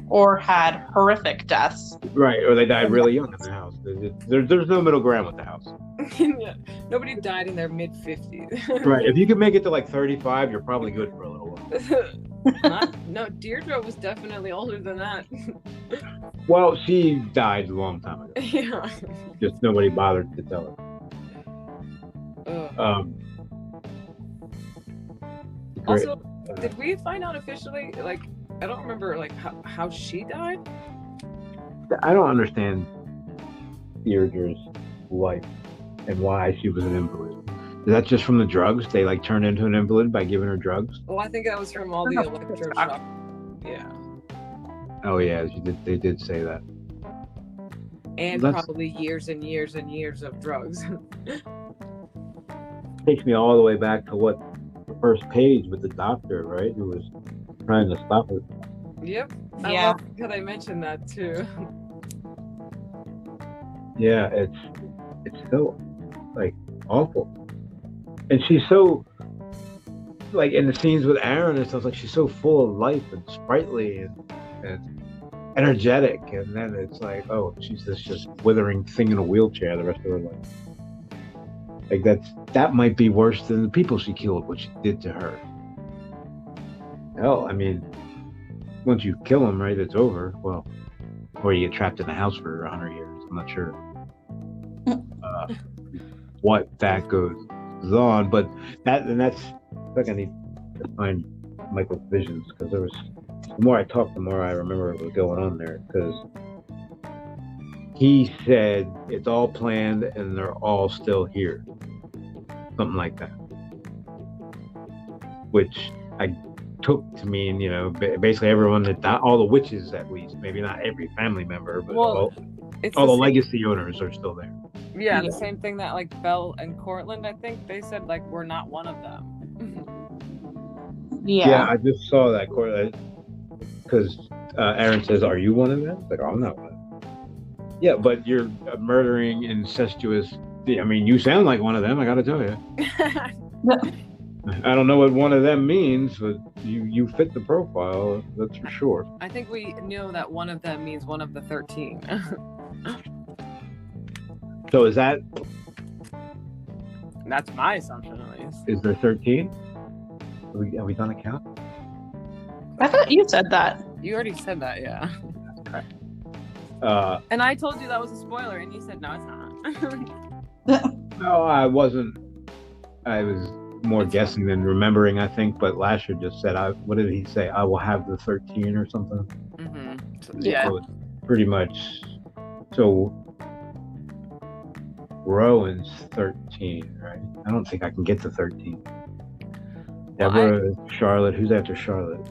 Or had horrific deaths. Right, or they died really young in the house. There's no middle ground with the house. Yeah. Nobody died in their mid-50s. Right, if you can make it to like 35, you're probably good for a little while. No, Deirdre was definitely older than that. Well, she died a long time ago. Yeah. Just nobody bothered to tell her. Also, did we find out officially, like, I don't remember, like, how she died? I don't understand Deirdre's life and why she was an invalid. Is that just from the drugs? They, like, turned into an invalid by giving her drugs? Well, I think that was from all the electroshock. Yeah. Oh, yeah, they did say that. And probably years and years and years of drugs. Takes me all the way back to the first page with the doctor, right? Who was trying to stop it. Yep. I Yeah. love how they mentioned that too. Yeah, it's so, like, awful. And she's so, like, in the scenes with Aaron and stuff, like, she's so full of life and sprightly and energetic, and then it's like, oh, she's this just withering thing in a wheelchair the rest of her life. Like, that might be worse than the people she killed, what she did to her. Hell, I mean, once you kill them, right, it's over. Well, or you get trapped in a house for 100 years. I'm not sure what that goes on, but that's like, I need to find Michael's visions, because the more I talk, the more I remember what was going on there, because he said it's all planned and they're all still here. Something like that. Which I took to mean, you know, basically everyone that died, all the witches at least, maybe not every family member, but all the legacy owners are still there. Yeah, the same thing that, like, Belle and Cortland, I think they said, like, we're not one of them. Yeah. I just saw that, because Aaron says, are you one of them? It's like, oh, I'm not one of them. Yeah, but you're murdering, incestuous. I mean, you sound like one of them, I gotta tell you. I don't know what one of them means, but you fit the profile, that's for sure. I think we know that one of them means one of the 13. So is that... That's my assumption, at least. Is there 13? Have we done a count? I thought you said that. You already said that, yeah. And I told you that was a spoiler, and you said no, it's not. no, I wasn't. I was more guessing than remembering, I think. But Lasher just said, what did he say? I will have the 13 or something. Mm-hmm. So, Yeah. So it's pretty much. So Rowan's 13, right? I don't think I can get to 13. Deborah, Charlotte. Who's after Charlotte?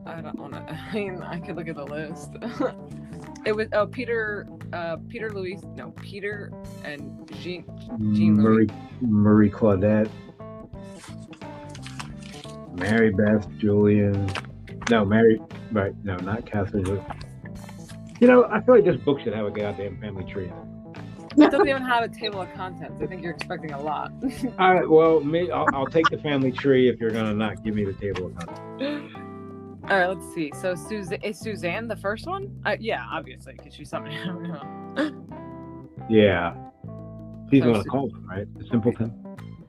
I don't want to. I mean, I could look at the list. It was Peter and Jean Louis. Marie Claudette, Mary Beth, Julian. No, Mary. Right? No, not Catherine. You know, I feel like this book should have a goddamn family tree in it. It doesn't even have a table of contents. I think you're expecting a lot. All right. Well, I'll take the family tree if you're gonna not give me the table of contents. All right, let's see. So is Suzanne the first one? Yeah, obviously, because she's something. Yeah. He's So the one that called him, right? The simpleton.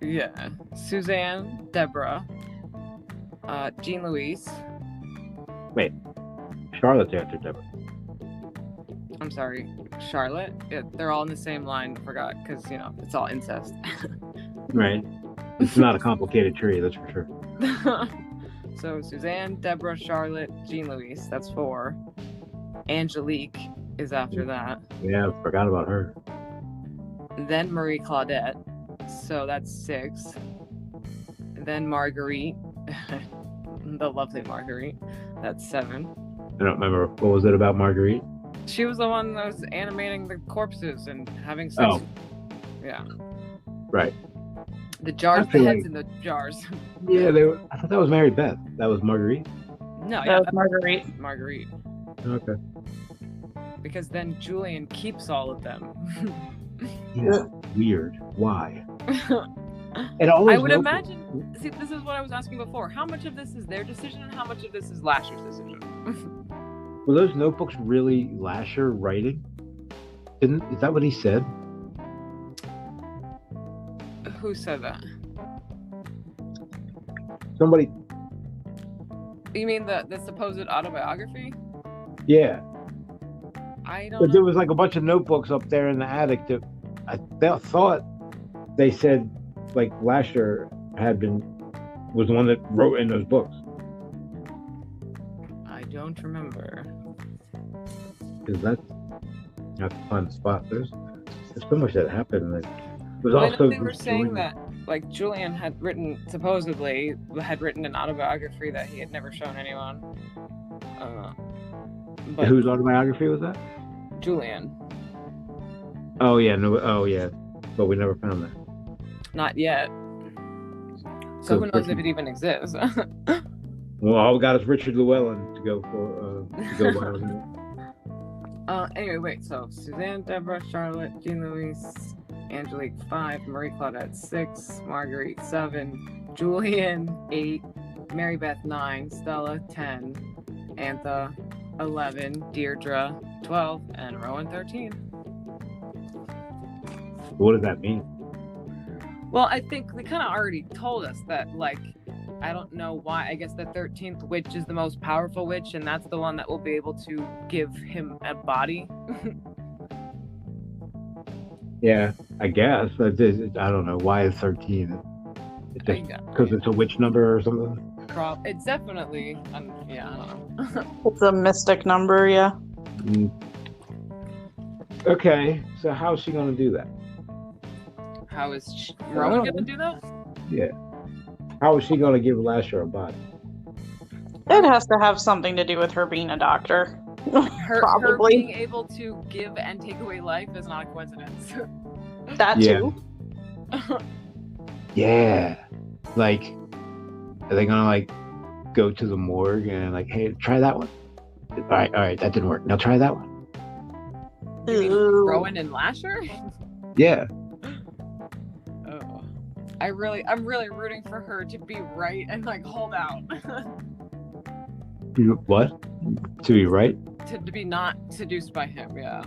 Yeah, Suzanne, Deborah, Jean Louise. Wait, Charlotte's after Deborah. I'm sorry, Charlotte. Yeah, they're all in the same line. I forgot because it's all incest. Right. It's not a complicated tree, that's for sure. So Suzanne, Deborah, Charlotte, Jean Louise. That's 4. Angelique is after that. Yeah, I forgot about her. Then Marie Claudette. So that's 6. Then Marguerite. The lovely Marguerite. That's 7. I don't remember. What was it about Marguerite? She was the one that was animating the corpses and having sex. Oh. Yeah. Right. The jars, the heads in the jars. Yeah, I thought that was Mary Beth. That was Marguerite? No, That yeah, was Marguerite. Marguerite. Okay. Because then Julian keeps all of them. Yeah. Weird. Why? And all I those would notebooks- imagine. See, this is what I was asking before. How much of this is their decision, and how much of this is Lasher's decision? Were those notebooks really Lasher writing? Is that what he said? Who said that? Somebody. You mean the supposed autobiography? Yeah. I don't But know. there was like a bunch of notebooks up there in the attic that I thought they said like Lasher was the one that wrote in those books. I don't remember. Because that's a fun spot. There's so much that happened. Like, it was Well, also they were saying that like Julian had supposedly written an autobiography that he had never shown anyone. But whose autobiography was that? Julian, Oh yeah, no, oh yeah, but we never found that. not yet. So who knows if it even exists? Well, all we got is Richard Llewellyn to go by. Anyway, wait. So Suzanne, Deborah, Charlotte, Jean Louise, Angelique 5, Marie Claudette 6, Marguerite 7, Julian 8, Mary Beth 9, Stella 10, Antha 11, Deirdre 12, and Rowan 13. What does that mean? Well, I think they kind of already told us that, like, I don't know why. I guess the 13th witch is the most powerful witch, and that's the one that will be able to give him a body. Yeah, I guess. I don't know. Why is 13? It's just because it's a witch number or something? It's definitely, yeah, I don't know. It's a mystic number, yeah. Mm. Okay, so how's she going to do that? How is Rowan going to do that? Yeah. How is she going to give Lasher a body? It has to have something to do with her being a doctor. Her Probably. being able to give and take away life is not a coincidence. That Yeah. too. Yeah. Like, are they going to, like, go to the morgue and, like, hey, try that one? All right, that didn't work. Now try that one. You mean Ew. Rowan and Lasher? Yeah. Oh. I'm really rooting for her to be right and like hold out. What? To be right? to be not seduced by him, yeah.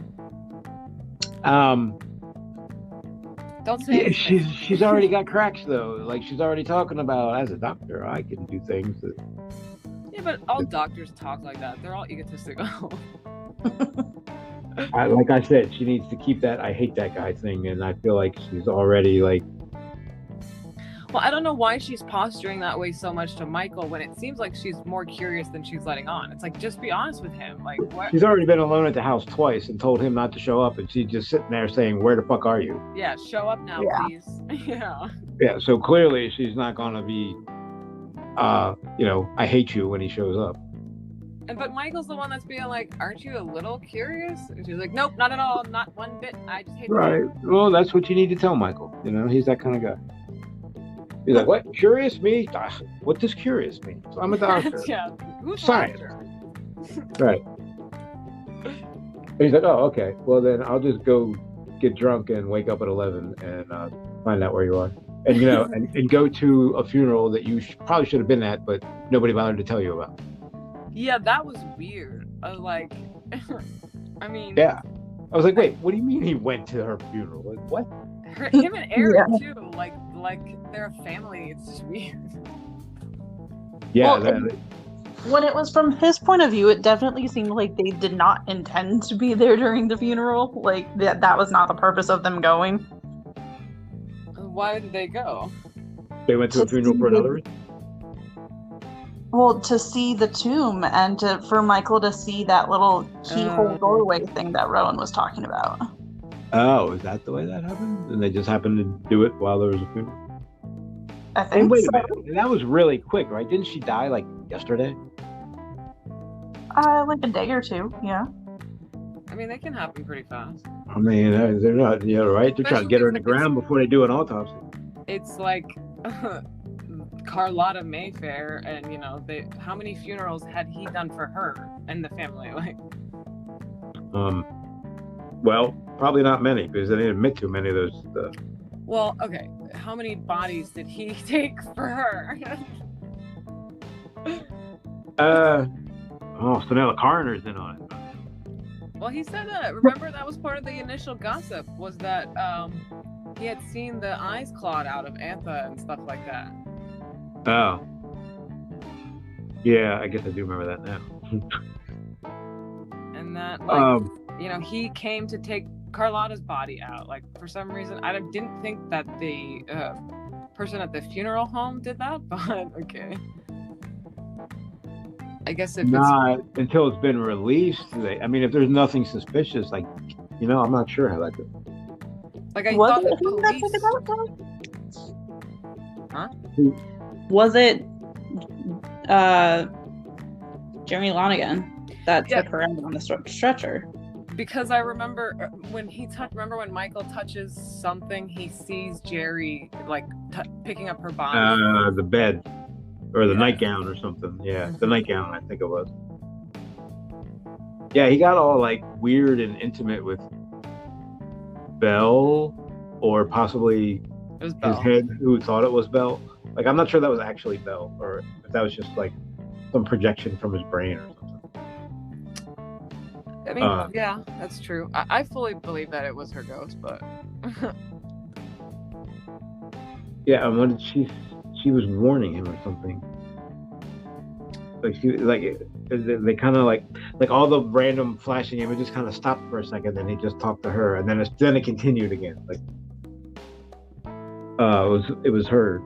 Don't say Yeah, anything. she's already got cracks though. Like she's already talking about as a doctor, I can do things that Yeah, but all doctors talk like that. They're all egotistical. Like I said, she needs to keep that "I hate that guy" thing, and I feel like she's already like. Well, I don't know why she's posturing that way so much to Michael when it seems like she's more curious than she's letting on. It's like, just be honest with him. Like, what? She's already been alone at the house twice and told him not to show up, and she's just sitting there saying, "Where the fuck are you?" Yeah, show up now, Yeah. please. Yeah. Yeah, so clearly she's not gonna be, I hate you when he shows up. But Michael's the one that's being like, aren't you a little curious? And she's like, nope, not at all, not one bit. I just hate Right. you. Well, that's what you need to tell Michael. He's that kind of guy. He's like, "What? Curious? Me? What does curious mean? I'm a doctor." Yeah. Who's Science. doctor? Right. He's like, "Oh, okay. Well, then I'll just go get drunk and wake up at 11 and find out where you are, and and go to a funeral that you probably should have been at, but nobody bothered to tell you about." Yeah, that was weird. I was like, I mean, Yeah. I was like, "Wait, what do you mean he went to her funeral? Like, what?" him and Eric too. Like they're a family. It's just weird. Yeah. Well, when it was from his point of view, it definitely seemed like they did not intend to be there during the funeral. Like that was not the purpose of them going. Why did they go? They went to a funeral for another reason? Well, to see the tomb and for Michael to see that little keyhole doorway thing that Rowan was talking about. Oh, is that the way that happened? And they just happened to do it while there was a funeral? I And think wait so. a minute. That was really quick, right? Didn't she die like yesterday? Like a day or two, yeah. I mean, they can happen pretty fast. I mean, they're not, right? They're trying to get her in the ground before they do an autopsy. It's like Carlotta Mayfair, and how many funerals had he done for her and the family? Like, Well, probably not many because they didn't admit to many of those. well, okay, how many bodies did he take for her? So now the coroner's in on it. Well, he said that. Remember, that was part of the initial gossip, was that he had seen the eyes clawed out of Antha and stuff like that. Oh. Yeah, I guess I do remember that now. And that, he came to take Carlotta's body out. Like, for some reason, I didn't think that the person at the funeral home did that, but okay. I guess if not until it's been released. If there's nothing suspicious, I'm not sure how that goes. Like, I Was thought it the him that police... took it out? Huh? Was it Jeremy Lonigan that took her out on the stretcher? Because I remember when Michael touches something, he sees Jerry picking up her body. The bed or the nightgown or something. Yeah, the nightgown, I think it was. Yeah, he got all weird and intimate with Belle, or possibly It was Belle. his head, who thought it was Belle. I'm not sure that was actually Belle, or if that was just some projection from his brain or something. I mean, yeah, that's true. I fully believe that it was her ghost, but yeah, and what did she was warning him or something. They kind of all the random flashing images kind of stopped for a second, then he just talked to her, and then it continued again. It was her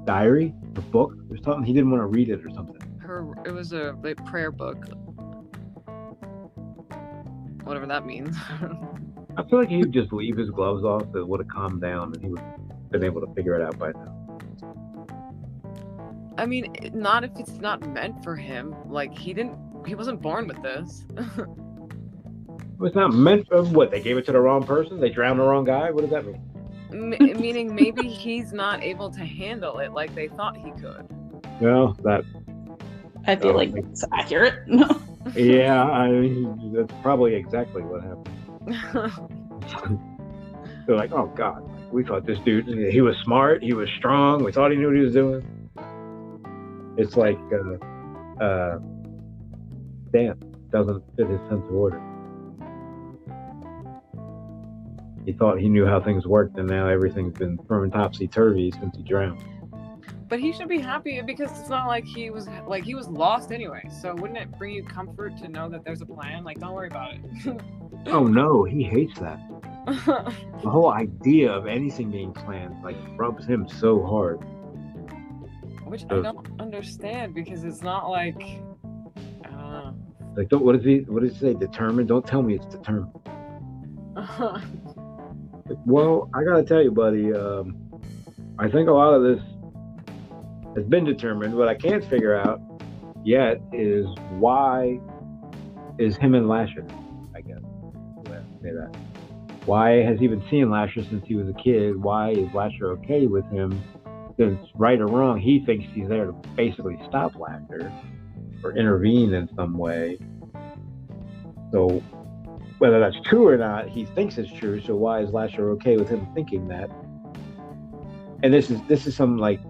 diary, her book, or something. He didn't want to read it or something. It was a prayer book, whatever that means. I feel like he'd just leave his gloves off. It would have calmed down, and he would have been able to figure it out by now. I mean, not if it's not meant for him. He wasn't born with this. It's not meant for what? They gave it to the wrong person? They drowned the wrong guy? What does that mean? Meaning maybe he's not able to handle it like they thought he could. Well, that... I feel like it's accurate. Yeah, that's probably exactly what happened. They're like, oh, God, we thought this dude, he was smart, he was strong, we thought he knew what he was doing. It's like, Dan doesn't fit his sense of order. He thought he knew how things worked, and now everything's been thrown topsy-turvy since he drowned. But he should be happy because it's not like he was lost anyway. So wouldn't it bring you comfort to know that there's a plan? Like, don't worry about it. Oh no, he hates that. The whole idea of anything being planned like rubs him so hard. Which I don't understand because it's not like. Like, what does he say? Determined? Don't tell me it's determined. Well, I gotta tell you, buddy. I think a lot of this has been determined. What I can't figure out yet is why is him and Lasher, I guess. Say that. Why has he been seeing Lasher since he was a kid? Why is Lasher okay with him? Since right or wrong, he thinks he's there to basically stop Lasher or intervene in some way. So whether that's true or not, he thinks it's true. So why is Lasher okay with him thinking that? And this is some like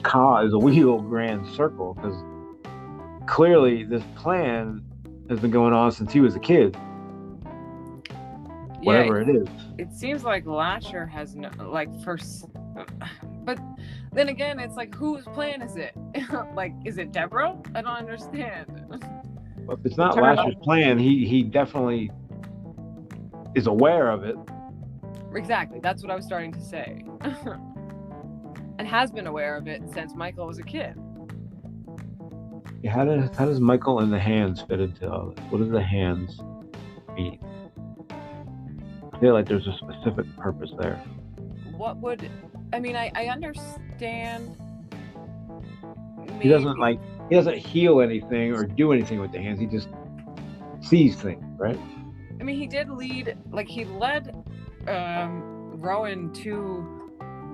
cause a wheel grand circle, because clearly this plan has been going on since he was a kid. Whatever it is. It seems like Lasher has no, like first, but then again, it's like whose plan is it? Like, is it Deborah? I don't understand. Well, if it's not Lasher's plan, he definitely is aware of it. Exactly, that's what I was starting to say. And has been aware of it since Michael was a kid. Yeah, how does Michael and the hands fit into all this? What does the hands mean? I feel like there's a specific purpose there. What would I understand. Maybe. He doesn't heal anything or do anything with the hands. He just sees things, right? I mean, he did lead, like he led Rowan to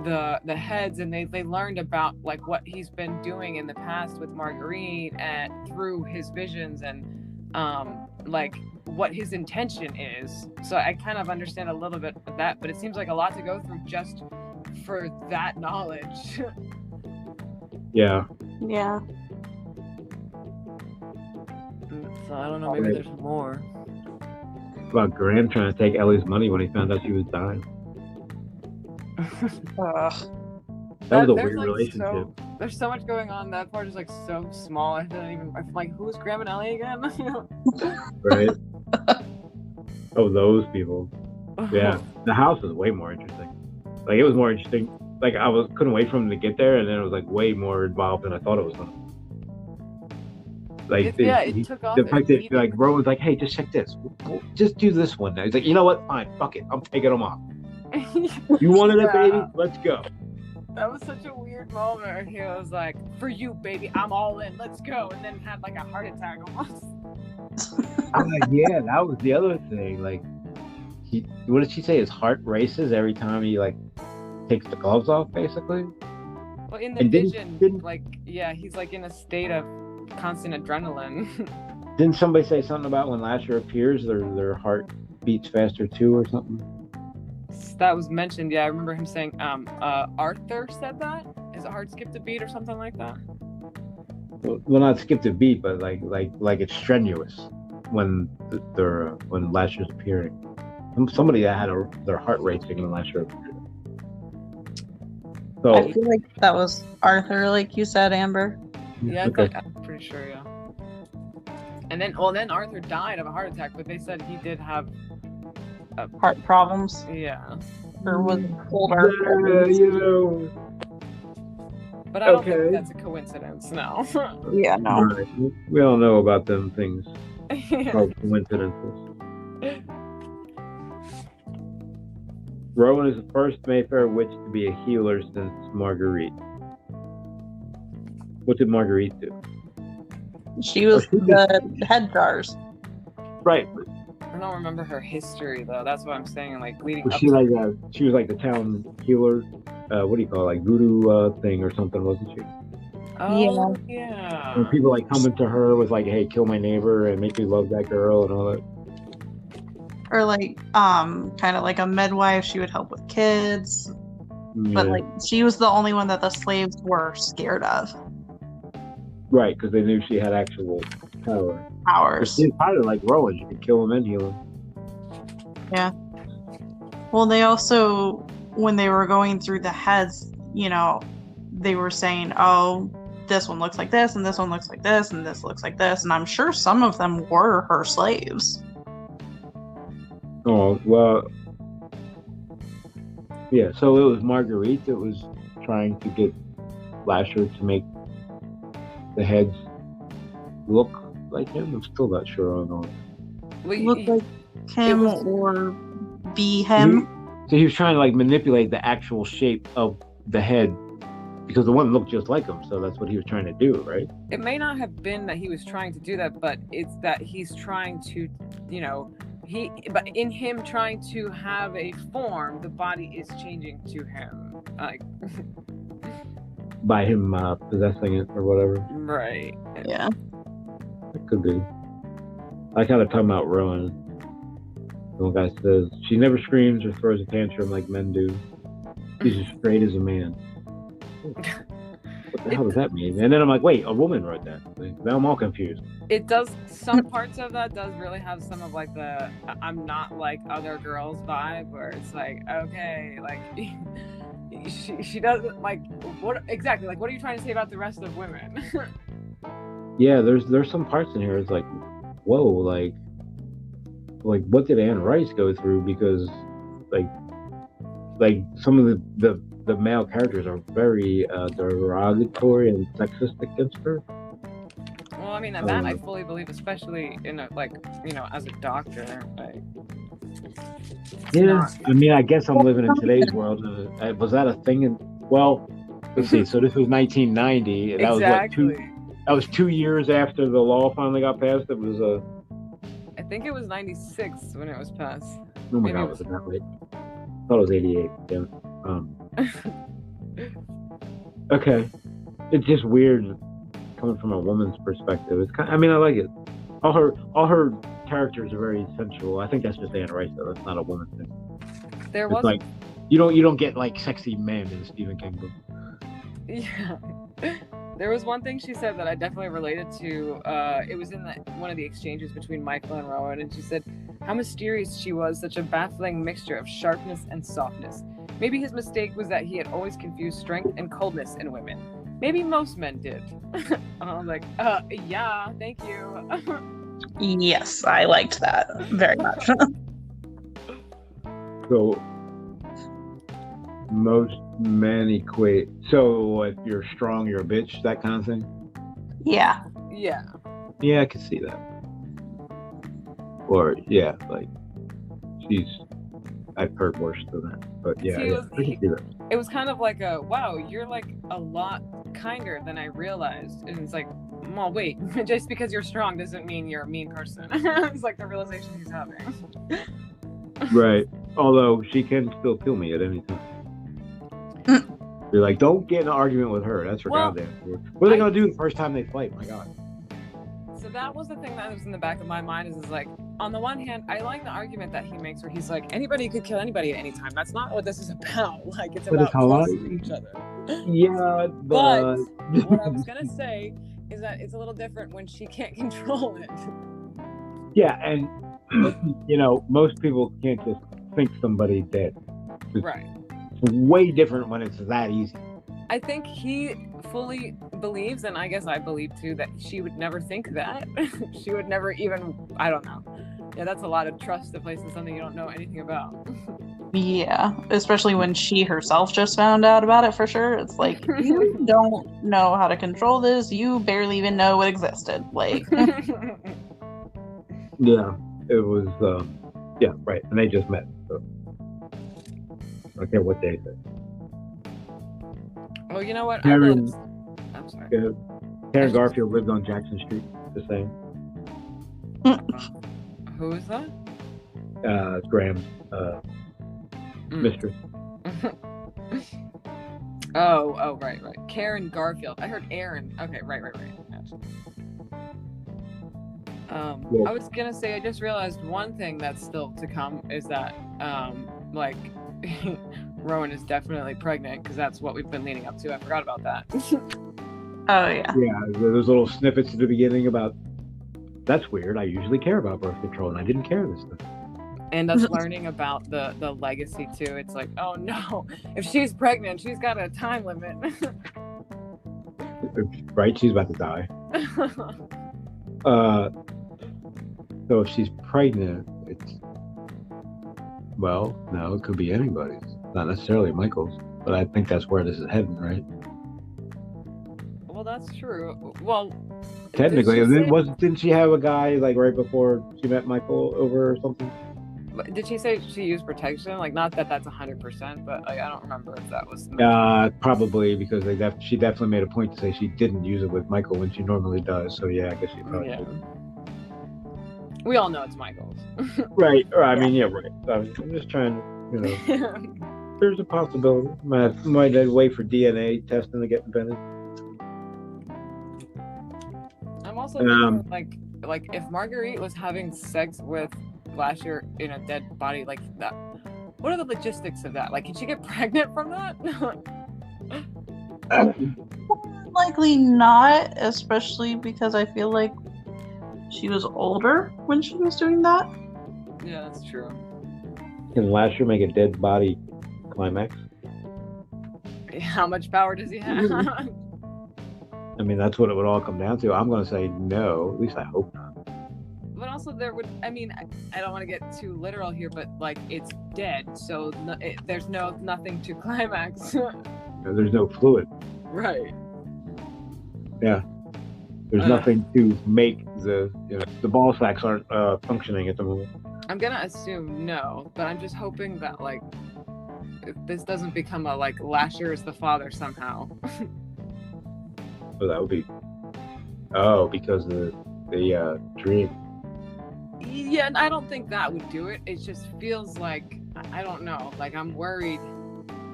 the heads, and they learned about like what he's been doing in the past with Marguerite and through his visions and like what his intention is. So I kind of understand a little bit of that, but it seems like a lot to go through just for that knowledge. Yeah. Yeah. So I don't know, maybe there's more. About Graham trying to take Ellie's money when he found out she was dying. That was a weird relationship. There's so much going on. That part is like so small. I'm like, who's Graham and Ellie again? Right. Oh, those people. Yeah. The house is way more interesting. Like, it was more interesting. Like, couldn't wait for him to get there, and then it was like way more involved than I thought it was gonna. Like, it took off. The fact that like Rowan's like, hey, just check this. Just do this one now. He's like, you know what? Fine, fuck it. I'm taking them off. You wanted it, baby? Let's go. That was such a weird moment. He was like, for you, baby, I'm all in. Let's go. And then had like a heart attack almost. Yeah, that was the other thing. Like, what did she say? His heart races every time he like takes the gloves off, basically. Well, in the vision, like, yeah, he's like in a state of constant adrenaline. Didn't somebody say something about when Lasher appears, their heart beats faster too, or something? That was mentioned. Yeah, I remember him saying. Arthur said that. His heart skipped a beat or something like that. Well, not skipped a beat, but like it's strenuous when when Lasher's appearing. Somebody that had their heart racing when Lasher appeared. So I feel like that was Arthur, like you said, Amber. Yeah, okay. I'm pretty sure. Yeah. And then Arthur died of a heart attack, but they said he did have Heart problems. Yeah. Or was older. Yeah, But I don't think that's a coincidence, no. Yeah, no. Right. We all know about them things. Called coincidences. Rowan is the first Mayfair witch to be a healer since Marguerite. What did Marguerite do? She was the head jars. Right. I don't remember her history though. That's what I'm saying. Like leading Was up. she was like the town healer. What do you call it? Like voodoo thing or something, wasn't she? Oh yeah. When people like coming to her with like, "Hey, kill my neighbor and make me love that girl" and all that. Or like, kind of like a midwife. She would help with kids, but like she was the only one that the slaves were scared of. Right, because they knew she had actual powers. She's kind of like Rowan. You could kill him and heal him. Yeah. Well, they also, when they were going through the heads, you know, they were saying, oh, this one looks like this, and this one looks like this, and this looks like this, and I'm sure some of them were her slaves. Oh, well, yeah, so it was Marguerite that was trying to get Lasher to make the heads look like him. I'm still not sure on all. Look like him or be him. So he was trying to like manipulate the actual shape of the head because the one looked just like him. So that's what he was trying to do, right? It may not have been that he was trying to do that, but it's that he's trying to, but in him trying to have a form, the body is changing to him, like by him possessing it or whatever. Right. Yeah. It could be. I kind of talking about Rowan. The one guy says she never screams or throws a tantrum like men do. She's as straight as a man. What the hell does that mean? And then I'm like, wait, a woman wrote that. Now I'm all confused. It does. Some parts of that does really have some of like the "I'm not like other girls" vibe, where it's like, okay, like she doesn't like what exactly. Like, what are you trying to say about the rest of women? Yeah, there's some parts in here. It's like, whoa, like what did Anne Rice go through? Because like some of the male characters are very derogatory and sexist against her. Well, I mean, that I fully believe, especially in a, like, as a doctor. Like, yeah, I mean, I guess I'm living in today's world. Was that a thing? Well, let's see. So this was 1990. That exactly. was that was 2 years after the law finally got passed. It was I think it was 96 when it was passed. Oh my God, was it that late? I thought it was 88. Yeah. Okay, it's just weird coming from a woman's perspective. It's kind of, I mean, I like it. All her characters are very sensual. I think that's just Anne Rice, though. That's not a woman thing. There it's was like you don't get like sexy men in a Stephen King book. Yeah. There was one thing she said that I definitely related to. It was in one of the exchanges between Michael and Rowan, and she said how mysterious she was, such a baffling mixture of sharpness and softness. Maybe his mistake was that he had always confused strength and coldness in women. Maybe most men did. I was like, yeah, thank you. Yes, I liked that very much. So most men equate. So if you're strong, you're a bitch. That kind of thing. Yeah. Yeah. Yeah, I can see that. Or yeah, like I've heard worse than that. But yeah, I can see that. It was kind of like wow, you're like a lot kinder than I realized. And it's like, well, wait, just because you're strong doesn't mean you're a mean person. It's like the realization he's having. Right. Although she can still kill me at any time. You're like, don't get in an argument with her. That's her goddamn. What are they gonna do the first time they fight? My God. So that was the thing that was in the back of my mind is like, on the one hand, I like the argument that he makes where he's like, anybody could kill anybody at any time. That's not what this is about. Like, it's about trusting each other. Yeah, but what I was gonna say is that it's a little different when she can't control it. Yeah, and most people can't just think somebody dead. Right. It's way different when it's that easy. I think he fully believes, and I guess I believe too, that she would never think that. She would never even, I don't know. Yeah, that's a lot of trust to place in something you don't know anything about. Yeah, especially when she herself just found out about it for sure. It's like, you don't know how to control this. You barely even know it existed. Like, yeah, it was, yeah, right. And they just met. So I don't care what they say. Oh, you know what? I'm sorry. Karen Garfield lived on Jackson Street. The same. Who is that? Graham's mistress. Oh, right. Karen Garfield. I heard Aaron. Okay, right. I was gonna say, I just realized one thing that's still to come is that, Rowan is definitely pregnant because that's what we've been leading up to. I forgot about that. oh yeah. Yeah, there's little snippets at the beginning about. That's weird. I usually care about birth control, and I didn't care this time. And us learning about the legacy too. It's like, oh no, if she's pregnant, she's got a time limit. right? She's about to die. So if she's pregnant, it's no, it could be anybody's, not necessarily Michael's. But I think that's where this is heading, right? Well, that's true. Well, Technically, did she, didn't she have a guy like right before she met Michael over or something? did she say she used protection? Like, not that that's 100%, but like, I don't remember if that was mentioned. Probably because she definitely made a point to say she didn't use it with Michael when she normally does. So yeah, I guess she probably did. We all know it's Michael's. Right. Or, I mean, yeah, right. I'm just trying to, there's a possibility. Might wait for DNA testing to get invented. I'm also thinking, like if Marguerite was having sex with Lasher in a dead body like that, what are the logistics of that? Like, can she get pregnant from that? Likely not, especially because I feel like she was older when she was doing that. Yeah, that's true. Can Lasher make a dead body climax? How much power does he have? I mean, that's what it would all come down to. I'm going to say no. At least I hope not. But also, I don't want to get too literal here, but like, it's dead, so there's nothing to climax. There's no fluid. Right. Yeah. There's nothing to make the ball sacks aren't functioning at the moment. I'm gonna assume no, but I'm just hoping that like this doesn't become a like Lasher is the father somehow. So that would be because of the dream. Yeah, I don't think that would do it. It just feels like I don't know. Like I'm worried,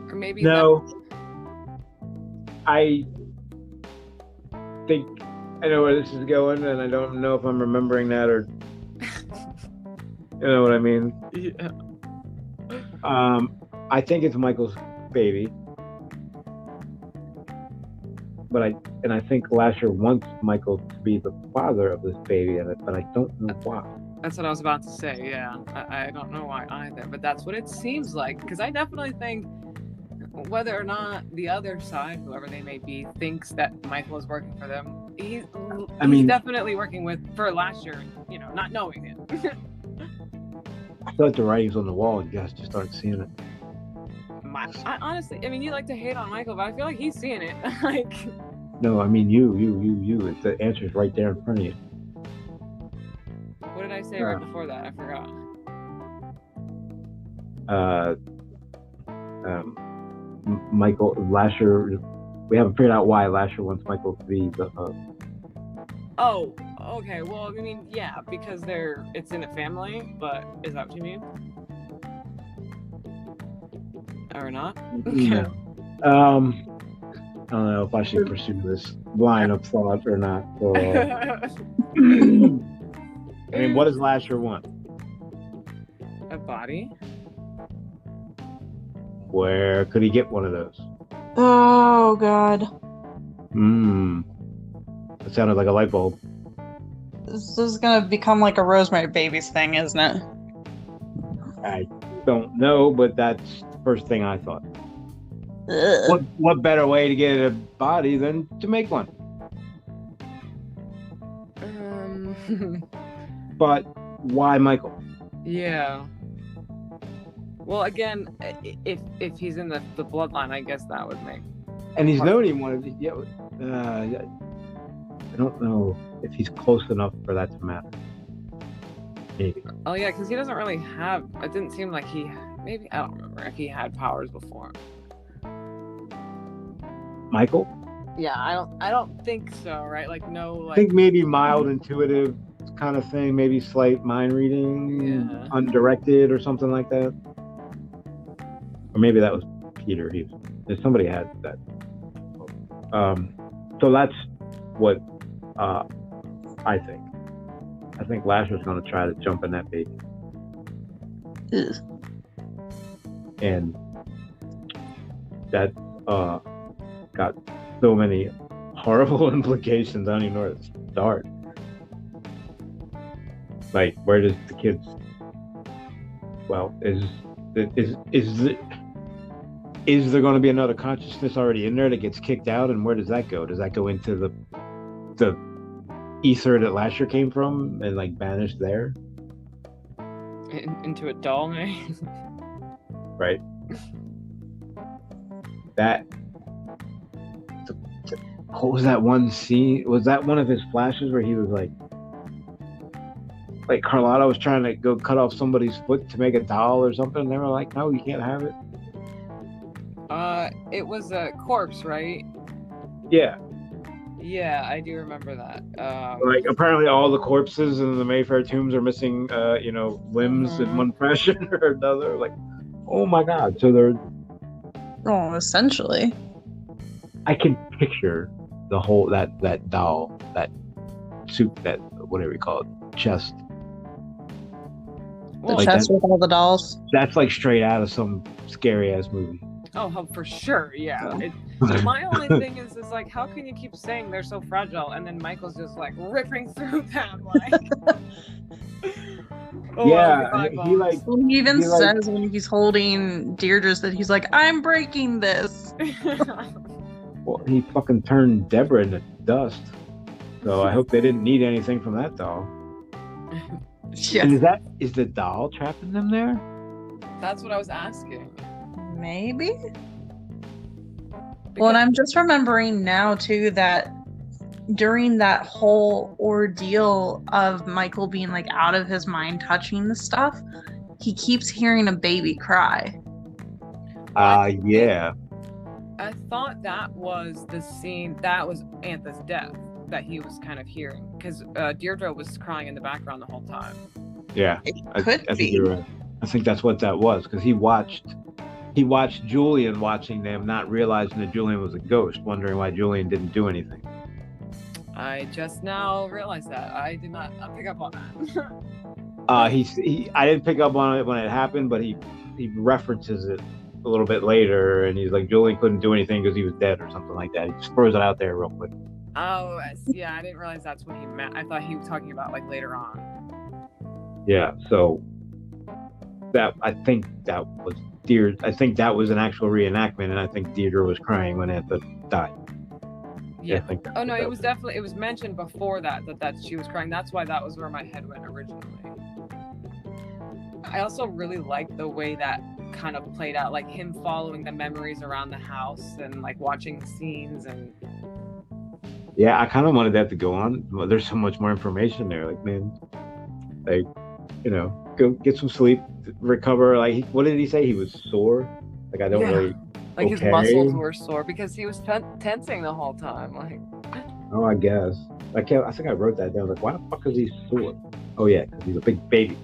or maybe no. I think I know where this is going, and I don't know if I'm remembering that or you know what I mean. Yeah. I think it's Michael's baby, but I think Lasher wants Michael to be the father of this baby, but I don't know why. That's what I was about to say. Yeah, I don't know why either, but that's what it seems like. Because I definitely think whether or not the other side, whoever they may be, thinks that Michael is working for them, he's definitely working for Lasher. Not knowing it. I feel like the writing's on the wall, and you guys just aren't seeing it. I honestly, you like to hate on Michael, but I feel like he's seeing it. Like, no, I mean you. The answer's right there in front of you. What did I say right before that? I forgot. Michael Lasher. We haven't figured out why Lasher wants Michael to be the. Oh, okay. Well, yeah, because it's in a family. But is that what you mean? Or not? Yeah. I don't know if I should pursue this line of thought or not. So, what does Lasher want? A body? Where could he get one of those? Oh, God. That sounded like a light bulb. This is going to become like a Rosemary Babies thing, isn't it? I don't know, but that's the first thing I thought. What better way to get a body than to make one? But why Michael? Yeah. Well, again, if he's in the bloodline, I guess that would make. And he's known him one of these. Yeah, I don't know if he's close enough for that to matter. Maybe. Oh yeah, because he doesn't really have. It didn't seem like he. Maybe I don't remember if he had powers before. Michael? Yeah, I don't think so. Right? Like no. Like, I think maybe mild intuitive kind of thing. Maybe slight mind reading, undirected or something like that. Or maybe that was Peter. Somebody had that. So that's what I think. I think Lasher's going to try to jump in that baby. Ugh. And that got so many horrible implications. I don't even know where to start. Like, where does the kids? Well, is is there going to be another consciousness already in there that gets kicked out, and where does that go? Does that go into the ether that Lasher came from and like banished there? Into a doll, maybe. Right. That. What was that one scene? Was that one of his flashes where he was like Carlotta was trying to go cut off somebody's foot to make a doll or something? And they were like, "No, you can't have it." It was a corpse, right? Yeah. Yeah, I do remember that. Like apparently all the corpses in the Mayfair tombs are missing, limbs in one fashion or another. Like, oh my God! So they're. Oh, essentially. I can picture the whole that doll, that suit, that whatever you call it, chest. The Well, chest with all the dolls. That's like straight out of some scary ass movie. oh, for sure, yeah. My only thing is like, how can you keep saying they're so fragile, and then Michael's just like ripping through them, like. Yeah, he like. He even he, like- says when he's holding Deirdre's that he's like, I'm breaking this. Well, he fucking turned Deborah into dust. So I hope they didn't need anything from that doll. Yeah. And is the doll trapping them there? That's what I was asking. Maybe? Well, and I'm just remembering now too that during that whole ordeal of Michael being like out of his mind touching the stuff, he keeps hearing a baby cry. Yeah. I thought that was the scene, that was Antha's death that he was kind of hearing, because Deirdre was crying in the background the whole time. Yeah. It I could think be. you're right. I think that's what that was, because he watched Julian watching them, not realizing that Julian was a ghost, wondering why Julian didn't do anything. I just now realized that. I did not pick up on that. I didn't pick up on it when it happened, but he references it a little bit later, and he's like, Julian couldn't do anything because he was dead or something like that. He just throws it out there real quick. Oh, yeah, I didn't realize that's what he meant. I thought he was talking about like later on. Yeah, so I think that was Deirdre. I think that was an actual reenactment, and I think Deirdre was crying when Antha died. Yeah. I think Oh no, it was definitely, it was mentioned before that she was crying. That's why that was where my head went originally. I also really liked the way that kind of played out, like him following the memories around the house and like watching scenes. And yeah, I kind of wanted that to go on. Well, there's so much more information there. Like, man, like, go get some sleep, recover. Like, what did he say? He was sore. Like, I don't really. Like his muscles were sore because he was tensing the whole time. Like, oh, I guess. I think I wrote that down. Like, why the fuck is he sore? Oh yeah, because he's a big baby.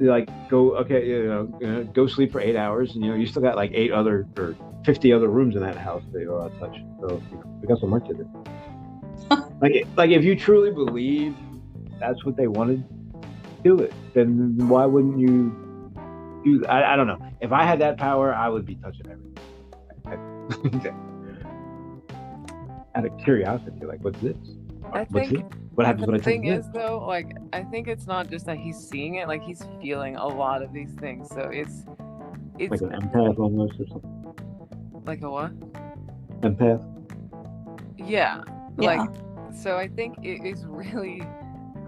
Like go sleep for 8 hours, and you still got like 8 other or 50 other rooms in that house that you touch. So we got so much of it. like if you truly believe that's what they wanted, do it. Then why wouldn't you do? I don't know. If I had that power, I would be touching everything. Out of curiosity, like, what's this? What happens when I touch this? The thing is, though, like, I think it's not just that he's seeing it; like, he's feeling a lot of these things. So it's like an empath almost, or something. Like a what? Empath. Yeah. Like, so I think it is really,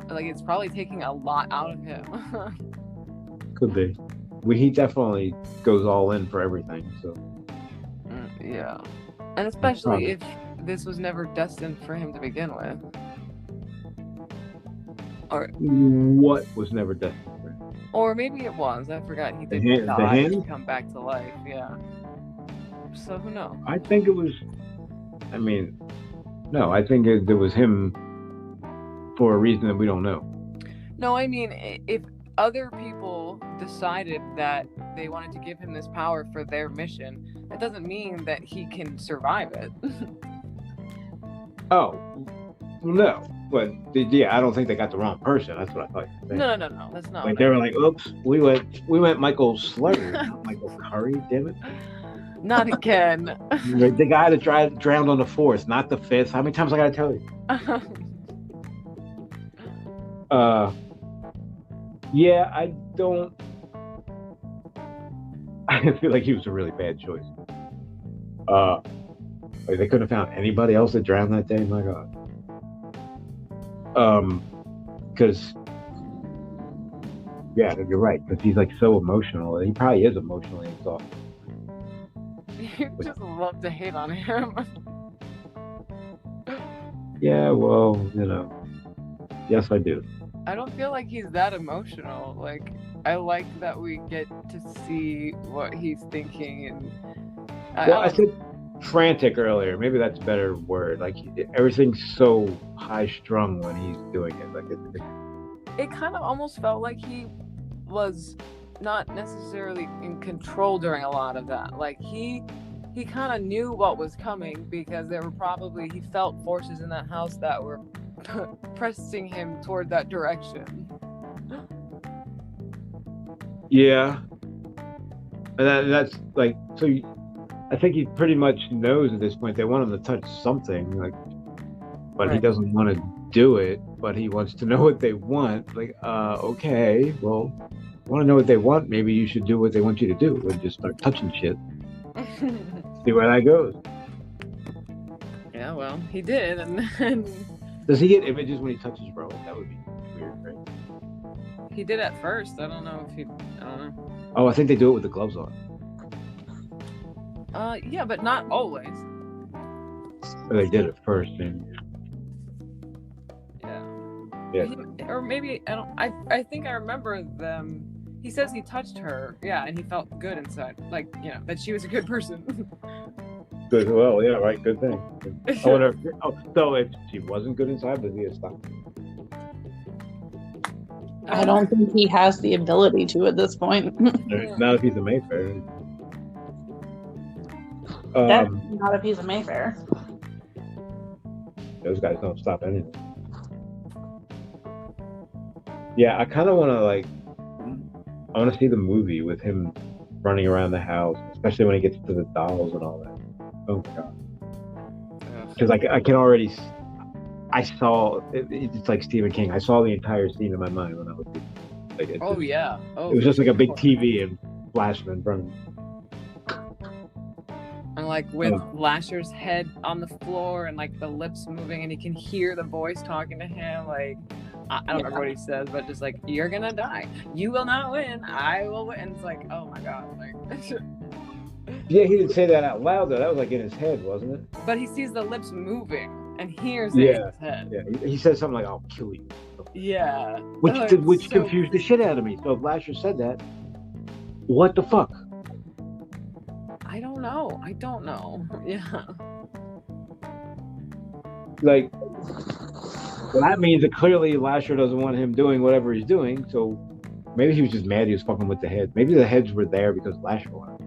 like, it's probably taking a lot out of him. Could be. He definitely goes all in for everything. So. Yeah, and especially if this was never destined for him to begin with. Or what was never destined for him? Or maybe it was. I forgot he did die and come back to life. Yeah. So who knows? I think it was. I mean, no. I think it was him for a reason that we don't know. No, I mean, if other people decided that they wanted to give him this power for their mission, that doesn't mean that he can survive it. Oh, no. But yeah, I don't think they got the wrong person. That's what I thought. No. That's not. Like they were like, "Oops, we went Michael Slugger, not Michael Curry, damn it." Not again. The guy that drowned on the 4th, not the 5th. How many times I gotta tell you? Yeah, I don't. I feel like he was a really bad choice. Like they couldn't have found anybody else that drowned that day. My God. Because yeah, you're right. Because he's like so emotional. He probably is emotionally exhausted. You just love to hate on him. Yeah, well, yes, I do. I don't feel like he's that emotional. Like, I like that we get to see what he's thinking, and Well, I said frantic earlier. Maybe that's a better word. Like everything's so high strung when he's doing it. Like it kind of almost felt like he was not necessarily in control during a lot of that. Like he kind of knew what was coming because there were probably he felt forces in that house that were pressing him toward that direction. yeah, and that's like so. I think he pretty much knows at this point they want him to touch something, like, but Right. he doesn't want to do it. But he wants to know what they want. Like, okay, well, want to know what they want? Maybe you should do what they want you to do and just start touching shit. See where that goes. Yeah, well, he did, and then Does he get images when he touches Rowan? That would be weird, right? he did at first. I don't know. Oh, I think they do it with the gloves on. Yeah, but not always. Or they did it first, and Yeah. yeah. Or maybe I don't. I think I remember them. He says he touched her. Yeah, and he felt good inside. Like that she was a good person. Good. Well, yeah, right. Good thing. I wonder. So if she wasn't good inside, does he have stopped? I don't think he has the ability to at this point. Not if he's a Mayfair. That's not if he's a Mayfair. Those guys don't stop anything. Yeah, I kind of want to I want to see the movie with him running around the house, especially when he gets to the dolls and all that. Oh my God. Because I can already, I saw, it's like Stephen King. I saw the entire scene in my mind when I was like, it was just like a big TV and flashing in front of me. And like with Lasher's head on the floor and like the lips moving, and he can hear the voice talking to him. Like I don't remember what he says, but just like, you're gonna die. You will not win. I will win. And it's like, oh my God. Like Yeah, he didn't say that out loud though. That was like in his head, wasn't it? but he sees the lips moving and hears it in his head. Yeah, he said something like, "I'll kill you," Yeah. which So confused the shit out of me. So if Lasher said that, what the fuck? I don't know. Yeah. Like, well, that means that clearly Lasher doesn't want him doing whatever he's doing. So maybe he was just mad he was fucking with the head. Maybe the heads were there because Lasher wanted.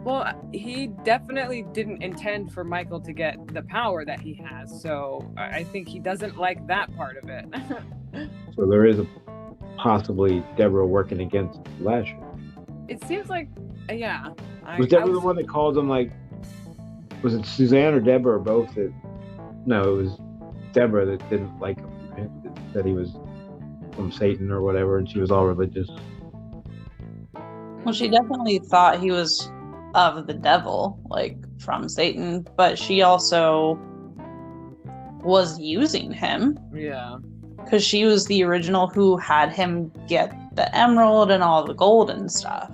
Well, he definitely didn't intend for Michael to get the power that he has, so I think he doesn't like that part of it. So there is possibly Deborah working against Lasher. It seems like, yeah. Was Deborah the one that called him, like, was it Suzanne or Deborah or both? No, it was Deborah that didn't like him, that he was from Satan or whatever, and she was all religious. Well, she definitely thought he was of the devil, like from Satan, but she also was using him. Yeah. Because she was the original who had him get the emerald and all the gold and stuff.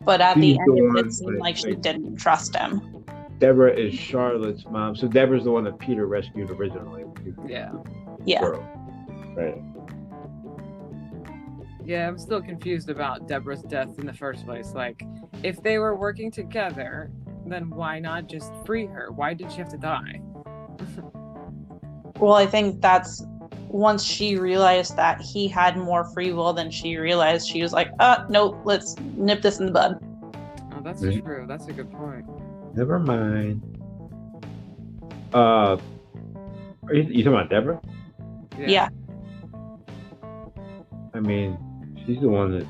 But at the end, it seemed like she didn't trust him. Deborah is Charlotte's mom, so Deborah's the one that Peter rescued originally. Yeah. Yeah. Right. Yeah, I'm still confused about Deborah's death in the first place. Like, if they were working together, then why not just free her? Why did she have to die? Well, I think that's once she realized that he had more free will than she realized, she was like, nope, let's nip this in the bud. Oh, that's true. That's a good point. Never mind. Are you talking about Deborah? Yeah. I mean, she's the one that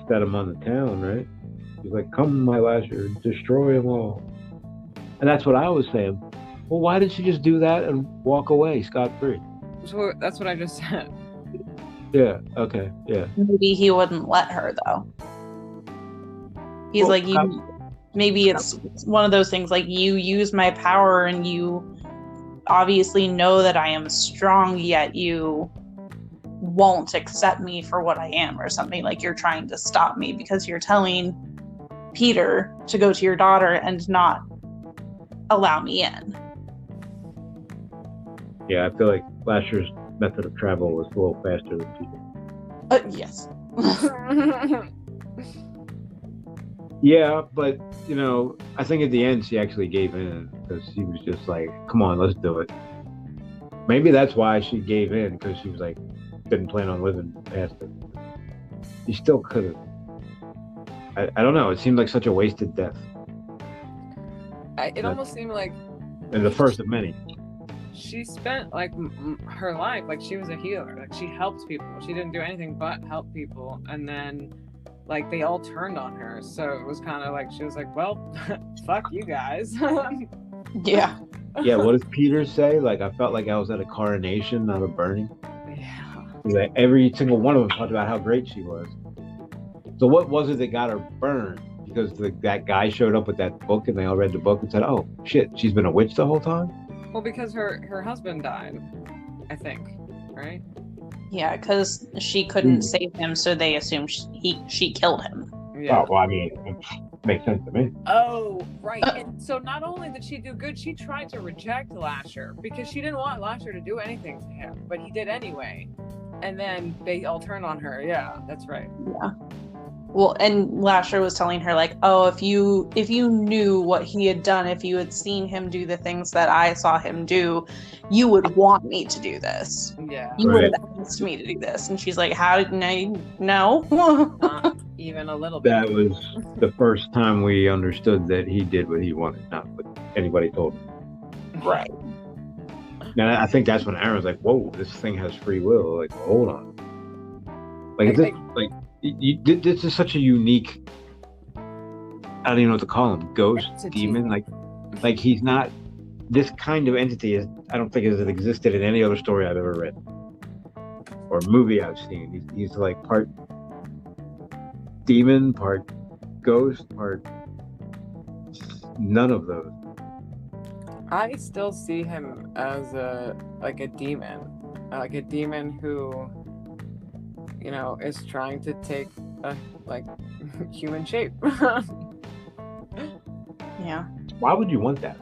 set him on the town, right? She's like, "Come, my Lasher, destroy them all." And that's what I was saying. Well, why didn't she just do that and walk away scot-free? So that's what I just said. Yeah. Okay. Yeah. Maybe he wouldn't let her though. He's Well, like, you. Maybe it's one of those things like you use my power and you obviously know that I am strong, yet you won't accept me for what I am or something. Like you're trying to stop me because you're telling Peter to go to your daughter and not allow me in. Yeah, I feel like Lasher's method of travel was a little faster than Peter. Yes. Yeah, but you know, I think at the end she actually gave in because she was just like, "Come on, let's do it." Maybe that's why she gave in, because she was like, didn't plan on living past it. She still could have. I don't know. It seemed like such a wasted death. It almost seemed like, and the first of many. She spent like her life, like she was a healer, like she helped people. She didn't do anything but help people, and then like they all turned on her. So it was kind of like she was like, "Well, fuck you guys." Yeah. Yeah. What does Peter say? Like, I felt like I was at a coronation, not a burning. Yeah. Like every single one of them talked about how great she was. So what was it that got her burned? Because that guy showed up with that book, and they all read the book and said, "Oh shit, she's been a witch the whole time." Well, because her husband died, I think, right? Yeah, because she couldn't save him, so they assumed she killed him. Yeah. Oh, well, I mean, it makes sense to me. Oh, right. And so not only did she do good, she tried to reject Lasher because she didn't want Lasher to do anything to him, but he did anyway. And then they all turned on her. Yeah, that's right. Yeah. Well, and Lasher was telling her like, "Oh, if you knew what he had done, if you had seen him do the things that I saw him do, you would want me to do this. Yeah. You Right. would have asked me to do this." And she's like, "How did I know?" Not even a little bit. That was the first time we understood that he did what he wanted, not what anybody told him. Right. Now, I think that's when Aaron's like, "Whoa, this thing has free will." Like, hold on. Like, this is such a unique. I don't even know what to call him. Ghost, Entity. demon. Like he's not. This kind of entity is. I don't think has existed in any other story I've ever read or movie I've seen. He's like part demon, part ghost, part none of those. I still see him as a demon, who, you know, is trying to take a human shape. Yeah. Why would you want that?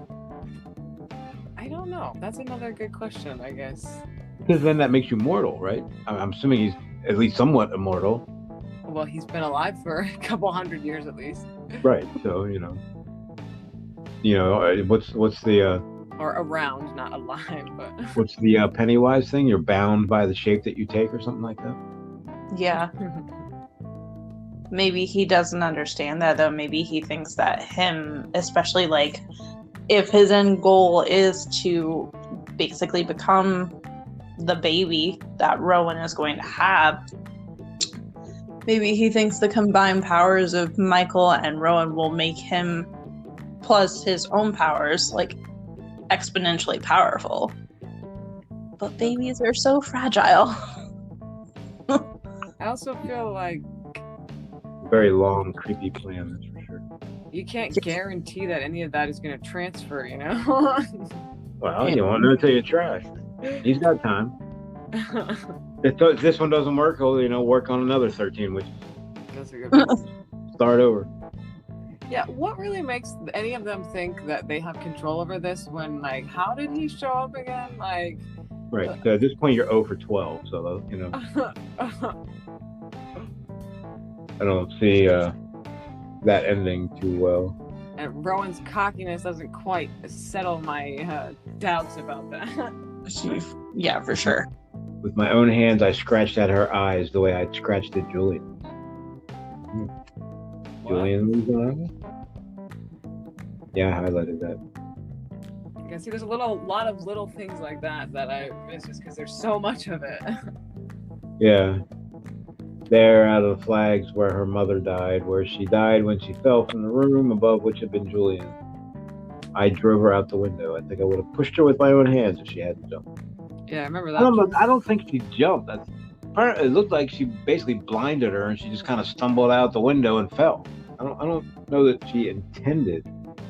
I don't know. That's another good question, I guess. Because then that makes you mortal, right? I'm assuming he's at least somewhat immortal. Well, he's been alive for a couple hundred years at least. Right. So what's the Or around, not alive, but what's the Pennywise thing? You're bound by the shape that you take, or something like that. Yeah. Maybe he doesn't understand that though. Maybe he thinks that him, especially like if his end goal is to basically become the baby that Rowan is going to have, maybe he thinks the combined powers of Michael and Rowan will make him, plus his own powers, like exponentially powerful. But babies are so fragile. I also feel like Very long, creepy plan, that's for sure. you can't guarantee that any of that is going to transfer, you know? Well, you won't know until you try. He's got time. If this one doesn't work, he'll work on another 13, which That's a good point. start over. Yeah, what really makes any of them think that they have control over this when, like, how did he show up again? Like, Right. So at this point, you're 0 for 12. So I don't see that ending too well. and Rowan's cockiness doesn't quite settle my doubts about that. Yeah, for sure. With my own hands, I scratched at her eyes the way I'd scratched at Julian. Julian was Yeah, I highlighted that. You can see there's a lot of little things like that I miss just because there's so much of it. Yeah. There, out of the flags, where her mother died, where she died when she fell from the room above which had been Julian. I drove her out the window. I think I would have pushed her with my own hands if she hadn't jumped. Yeah, I remember I that. don't know. I don't think she jumped. It looked like she basically blinded her, and she just kind of stumbled out the window and fell. I don't know that she intended.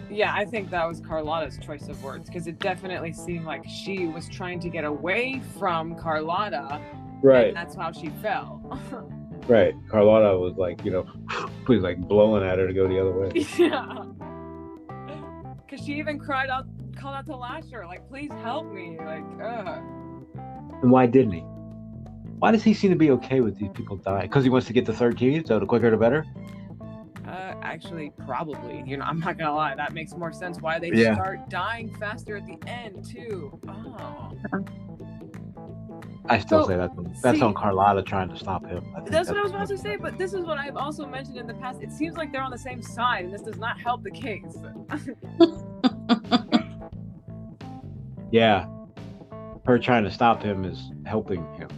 Yeah, I think that was Carlotta's choice of words, because it definitely seemed like she was trying to get away from Carlotta, and that's how she fell. Right. Carlotta was like, please, like blowing at her to go the other way. Yeah. Because she even called out to Lasher, like, please help me. Like, ugh. And why didn't he? Why does he seem to be okay with these people dying? Because he wants to get the third key, so the quicker the better? Actually, probably. I'm not gonna lie. That makes more sense why they start dying faster at the end, too. Oh. I still say that's on Carlotta trying to stop him. That's what I was about to say, but this is what I've also mentioned in the past. It seems like they're on the same side, and this does not help the case. Yeah. Her trying to stop him is helping him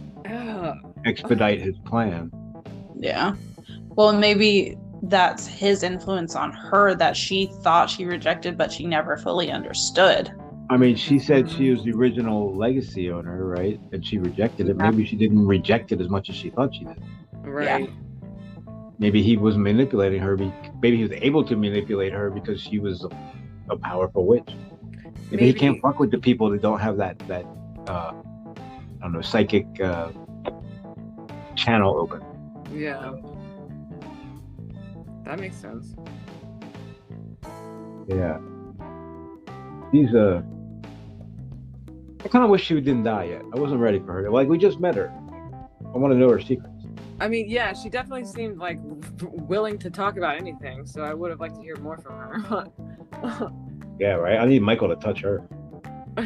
expedite his plan. Yeah. Well, maybe that's his influence on her that she thought she rejected, but she never fully understood. I mean, she said she was the original legacy owner, right? And she rejected it. Maybe she didn't reject it as much as she thought she did. Right. Yeah. Maybe he was manipulating her. Maybe he was able to manipulate her because she was a powerful witch. Maybe he can't fuck with the people that don't have that I don't know, psychic channel open. Yeah. That makes sense. Yeah. He's I kind of wish she didn't die yet. I wasn't ready for her. Like, we just met her. I want to know her secrets. I mean, yeah, she definitely seemed like willing to talk about anything, so I would have liked to hear more from her. Yeah, right? I need Michael to touch her.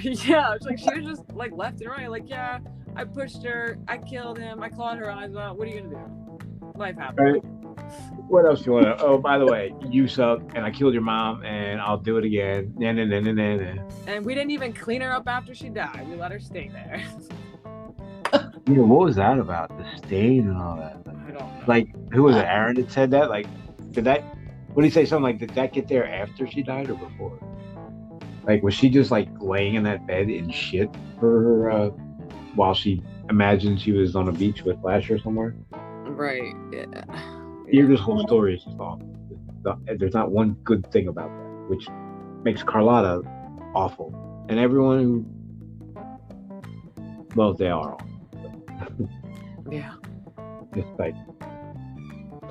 Yeah, it's like she was just like left and right. Like, yeah, I pushed her, I killed him, I clawed her eyes out. What are you gonna do? Life happens. Right. What else do you want to? Oh, by the way, you suck, and I killed your mom, and I'll do it again. Nah. And we didn't even clean her up after she died. We let her stay there. Yeah, what was that about? The stain and all that. I don't know. Like, who was it? Aaron that said that? Like, what did he say? Something like, did that get there after she died or before? Like, was she just like laying in that bed in shit for her while she imagined she was on a beach with Lasher somewhere? Right. Yeah. This whole story is just awful. There's not one good thing about that, which makes Carlotta awful. And everyone who, well, they are awful. Yeah. Just like,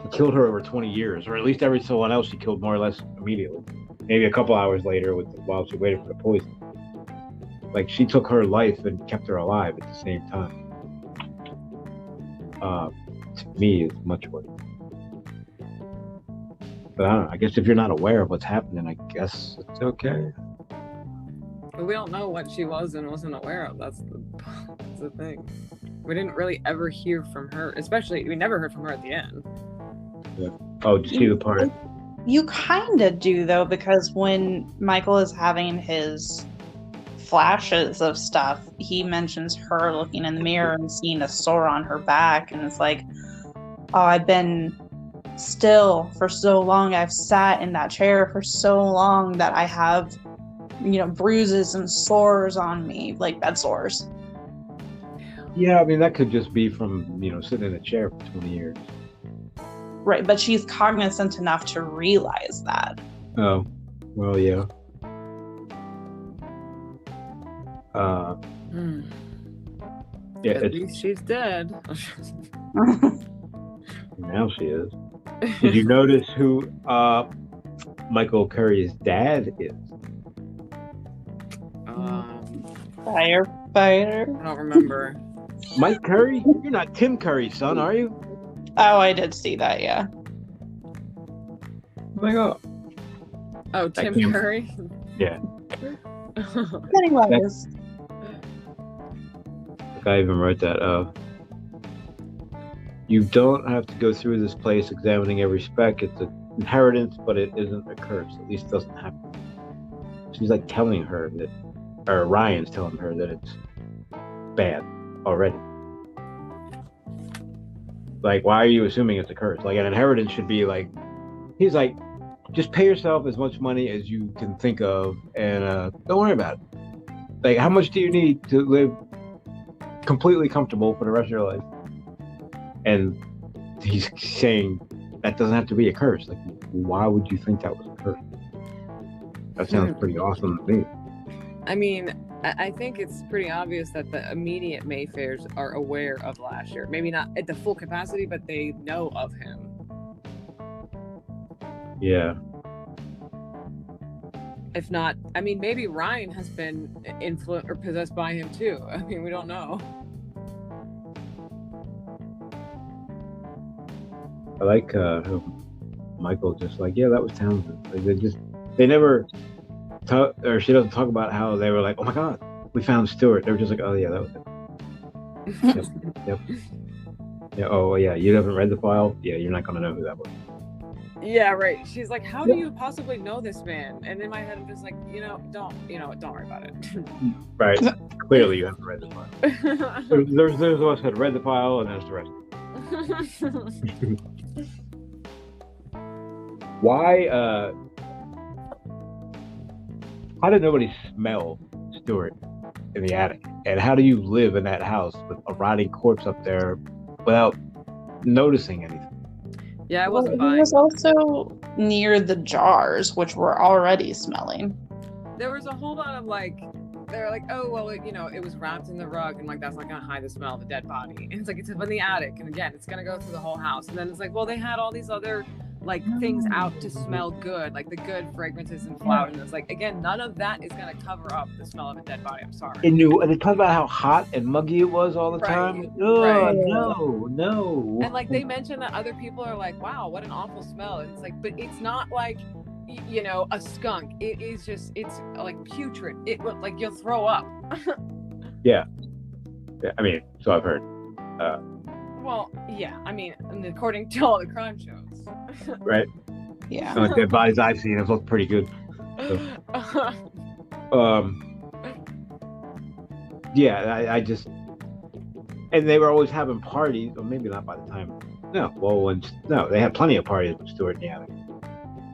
he killed her over 20 years, or at least every someone else she killed more or less immediately. Maybe a couple hours later while she waited for the poison. Like, she took her life and kept her alive at the same time. To me, it's much worse. But I don't know. I guess if you're not aware of what's happening, I guess it's okay. But we don't know what she was and wasn't aware of. That's the thing. We didn't really ever hear from her. Especially, we never heard from her at the end. Yeah. Oh, did you see the part? You kind of do, though, because when Michael is having his flashes of stuff, he mentions her looking in the mirror and seeing a sore on her back, and it's like, oh, I've been still for so long. I've sat in that chair for so long that I have, bruises and sores on me, like bed sores. Yeah, I mean, that could just be from, sitting in a chair for 20 years. Right, but she's cognizant enough to realize that. Oh, well, yeah. Yeah, at least she's dead. Now she is. Did you notice who Michael Curry's dad is? Firefighter? I don't remember. Mike Curry? You're not Tim Curry's son, are you? Oh, I did see that, yeah. Oh my God. Oh, Tim Curry? Yeah. Anyways. The guy even wrote that. You don't have to go through this place examining every speck. It's an inheritance, but it isn't a curse. At least it doesn't happen. She's like telling her that, or Ryan's telling her that it's bad already. Like, why are you assuming it's a curse? Like, an inheritance should be like, he's like, just pay yourself as much money as you can think of and don't worry about it. Like, how much do you need to live completely comfortable for the rest of your life. And he's saying that doesn't have to be a curse. Like, why would you think that was a curse? That sounds pretty awesome to me. I mean, I think it's pretty obvious that the immediate Mayfairs are aware of Lasher. Maybe not at the full capacity, but they know of him. Yeah. If not, I mean, maybe Ryan has been influenced or possessed by him too. I mean, we don't know. I like how Michael just like, yeah, that was Townsend. Like they never talk, or she doesn't talk about how they were like, oh my God, we found Stuart. They were just like, oh yeah, that was it. Yep. Yeah. Oh yeah, you haven't read the file. Yeah, you're not gonna know who that was. Yeah, right. She's like, how do you possibly know this man? And in my head, I'm just like, don't worry about it. Right. Clearly, you haven't read the file. There's those of us that read the file, and there's the rest. Why? How did nobody smell Stuart in the attic? And how do you live in that house with a rotting corpse up there without noticing anything? Yeah, I wasn't He buying. was also near the jars, which were already smelling. There was a whole lot of like, they're like, oh well, it was wrapped in the rug, and like that's not gonna hide the smell of a dead body. And it's like it's up in the attic, and again, it's gonna go through the whole house. And then it's like, well, they had all these other like things out to smell good, like the good fragrances and flowers. And it's like, again, none of that is gonna cover up the smell of a dead body. I'm sorry. And they talk about how hot and muggy it was all the time. Oh Right. no. And like they mention that other people are like, wow, what an awful smell. And it's like, but it's not like a skunk. It is just, it's like putrid. It would like you'll throw up. Yeah. I mean, so I've heard. Well, yeah. I mean, according to all the crime shows. Right. Yeah. Like the bodies I've seen have looked pretty good. So, yeah, I just, and they were always having parties, or maybe not by the time. They had plenty of parties with Stuart in the attic.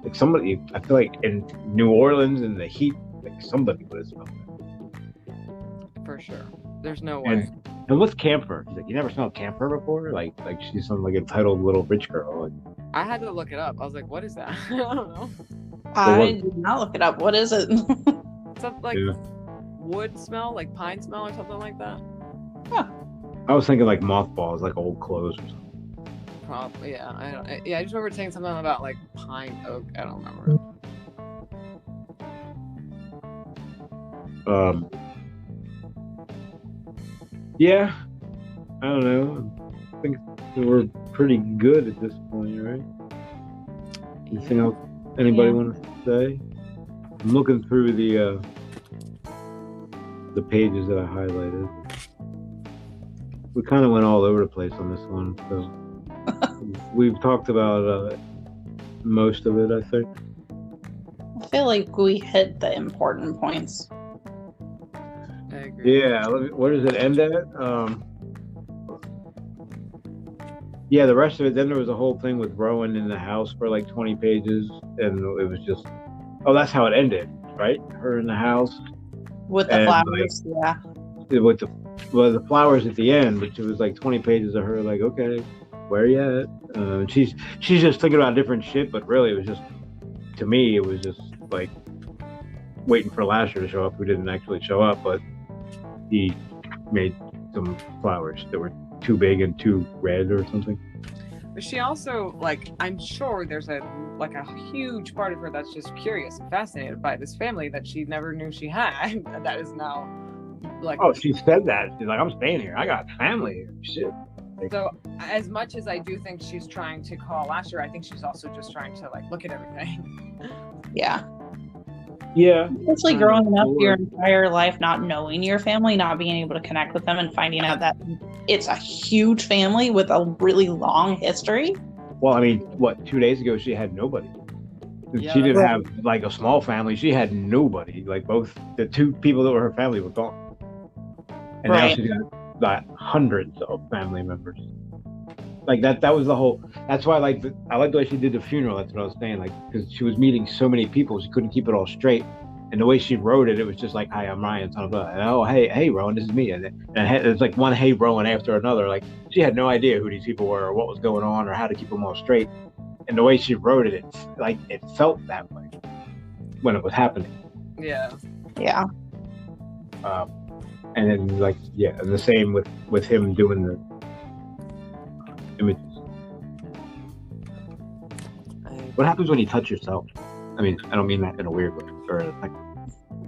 Like somebody, I feel like in New Orleans in the heat, like somebody would have smelled it. For sure. There's no way. And what's camphor? He's like, you never smelled camphor before? Like she's some like entitled little rich girl. Like, I had to look it up. I was like, what is that? I don't know. I did not look it up. What is it? Something like wood smell, like pine smell or something like that. Huh. I was thinking like mothballs, like old clothes or something. Probably, yeah. I just remember saying something about like pine oak. I don't remember. Yeah, I don't know. I think we're pretty good at this point, right? Anything else anybody want to say? I'm looking through the pages that I highlighted. We kind of went all over the place on this one, so we've talked about most of it, I think. I feel like we hit the important points. I agree. Yeah, where does it end at? Yeah, the rest of it, then there was a whole thing with Rowan in the house for like 20 pages, and it was just, that's how it ended, right? Her in the house. With the flowers, yeah. With the flowers at the end, which it was like 20 pages of her like, okay, where you at? She's just thinking about different shit, but really it was just, to me, it was just like waiting for Lasher to show up, who didn't actually show up, but he made some flowers that were too big and too red or something. But she also, like, I'm sure there's a huge part of her that's just curious and fascinated by this family that she never knew she had. That is now, like... Oh, she said that. She's like, I'm staying here. I got family here. Shit. So, as much as I do think she's trying to call Lasher, I think she's also just trying to, like, look at everything. Yeah. Yeah. Especially growing up your entire life, not knowing your family, not being able to connect with them, and finding out that it's a huge family with a really long history. Well, I mean, 2 days ago she had nobody. Yeah, she didn't have like a small family. She had nobody. Like both the two people that were her family were gone, and now she's got hundreds of family members. Like that was the whole. That's why I like the way she did the funeral. That's what I was saying. Like because she was meeting so many people, she couldn't keep it all straight, And the way she wrote it, it was just like, "Hi, I'm Ryan, son of a," and, "Oh, hey, Rowan, this is me." And it's like one "Hey, Rowan" after another. Like she had no idea who these people were or what was going on or how to keep them all straight. And the way she wrote it, it felt that way when it was happening. Yeah. Yeah. And then and the same with him doing the images. What happens when you touch yourself? I mean, I don't mean that in a weird way, or like,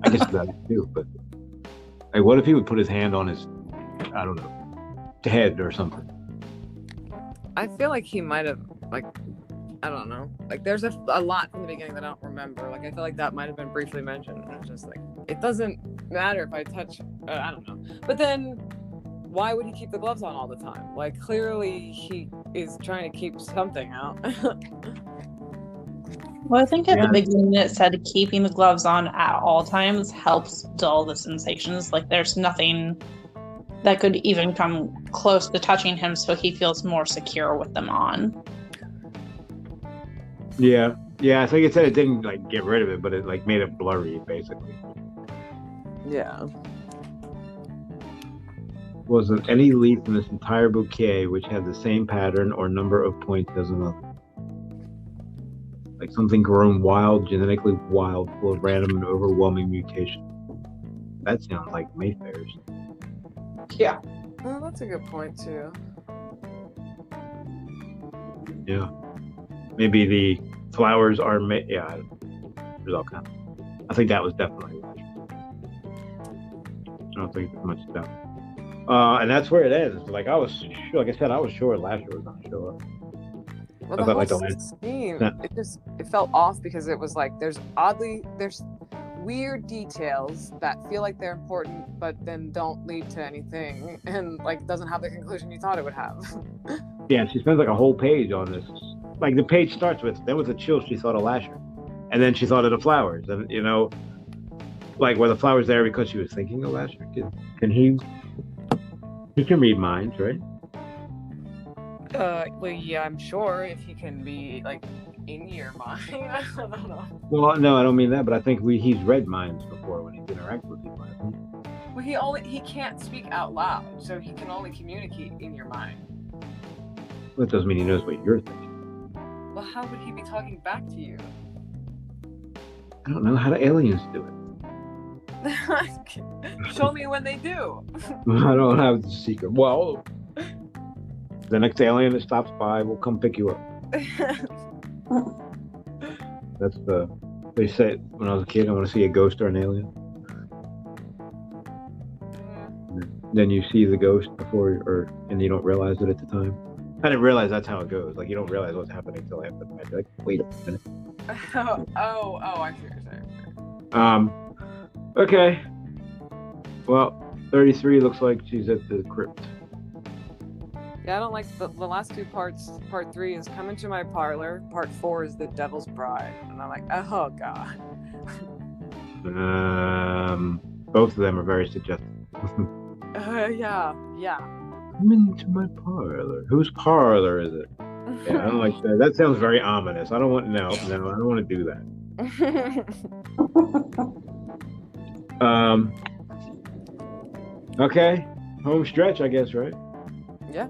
I guess that too. But like, what if he would put his hand on his, I don't know, head or something? I feel like he might have, like, I don't know. Like, there's a lot from the beginning that I don't remember. Like, I feel like that might have been briefly mentioned. And it's just like, it doesn't matter if I touch, I don't know. But then, why would he keep the gloves on all the time? Like, clearly he is trying to keep something out. Well, I think at the beginning it said keeping the gloves on at all times helps dull the sensations. Like there's nothing that could even come close to touching him, so he feels more secure with them on. Yeah. I think it said it didn't like get rid of it, but it like made it blurry, basically. Yeah. Wasn't any leaf in this entire bouquet which had the same pattern or number of points as another. Like something grown wild, genetically wild, full of random and overwhelming mutation. That sounds like Mayfair's. Yeah. Well, that's a good point too. Yeah. Maybe the flowers are there's all kinds. I think that was definitely. I don't think there's much doubt. And that's where it ends. Like I was sure, like I said, I was sure Lasher was going to show up. Well, the whole scene, it felt off because it was like there's weird details that feel like they're important, but then don't lead to anything, and like doesn't have the conclusion you thought it would have. Yeah, she spends like a whole page on this. Like the page starts with there was a chill she thought of Lasher, and then she thought of the flowers, and like were the flowers there because she was thinking of Lasher? Can he? He can read minds, right? Well, yeah, I'm sure if he can be like in your mind. I don't know. Well, no, I don't mean that, but I think he's read minds before when he's interacted with people. Well, he can't speak out loud, so he can only communicate in your mind. Well, that doesn't mean he knows what you're thinking. Well, how would he be talking back to you? I don't know. How do aliens do it? Show me when they do. I don't have the secret. Well, the next alien that stops by will come pick you up. That's they say when I was a kid, I want to see a ghost or an alien. Then you see the ghost and you don't realize it at the time. I didn't realize that's how it goes. Like you don't realize what's happening until after the match. Like, wait a minute. Oh, I see what you're saying. Okay. Well, 33 looks like she's at the crypt. Yeah, I don't like the last two parts. Part 3 is Come Into My Parlor. Part 4 is The Devil's Bride. And I'm like, oh, God. Both of them are very suggestive. Yeah. Come into my parlor. Whose parlor is it? Yeah, I don't like that. That sounds very ominous. I don't want, no, I don't want to do that. Okay. Home stretch, I guess, right? Yeah.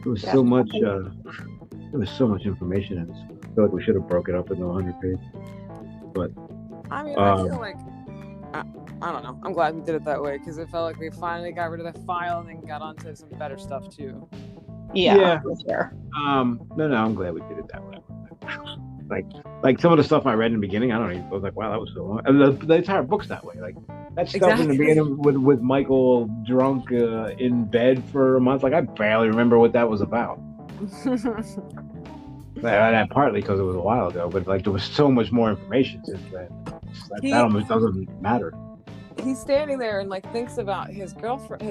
There was so much information in this. I feel like we should have broke it up into 100 pages. But I mean, I feel like I don't know. I'm glad we did it that way because it felt like we finally got rid of the file and then got onto some better stuff too. Yeah. Sure. No, I'm glad we did it that way. Like some of the stuff I read in the beginning, I was like, wow, that was so long. And the entire book's that way. Like that stuff in the beginning with Michael drunk in bed for a month. Like I barely remember what that was about. That partly because it was a while ago, but like there was so much more information since then. That almost doesn't matter. He's standing there and like thinks about his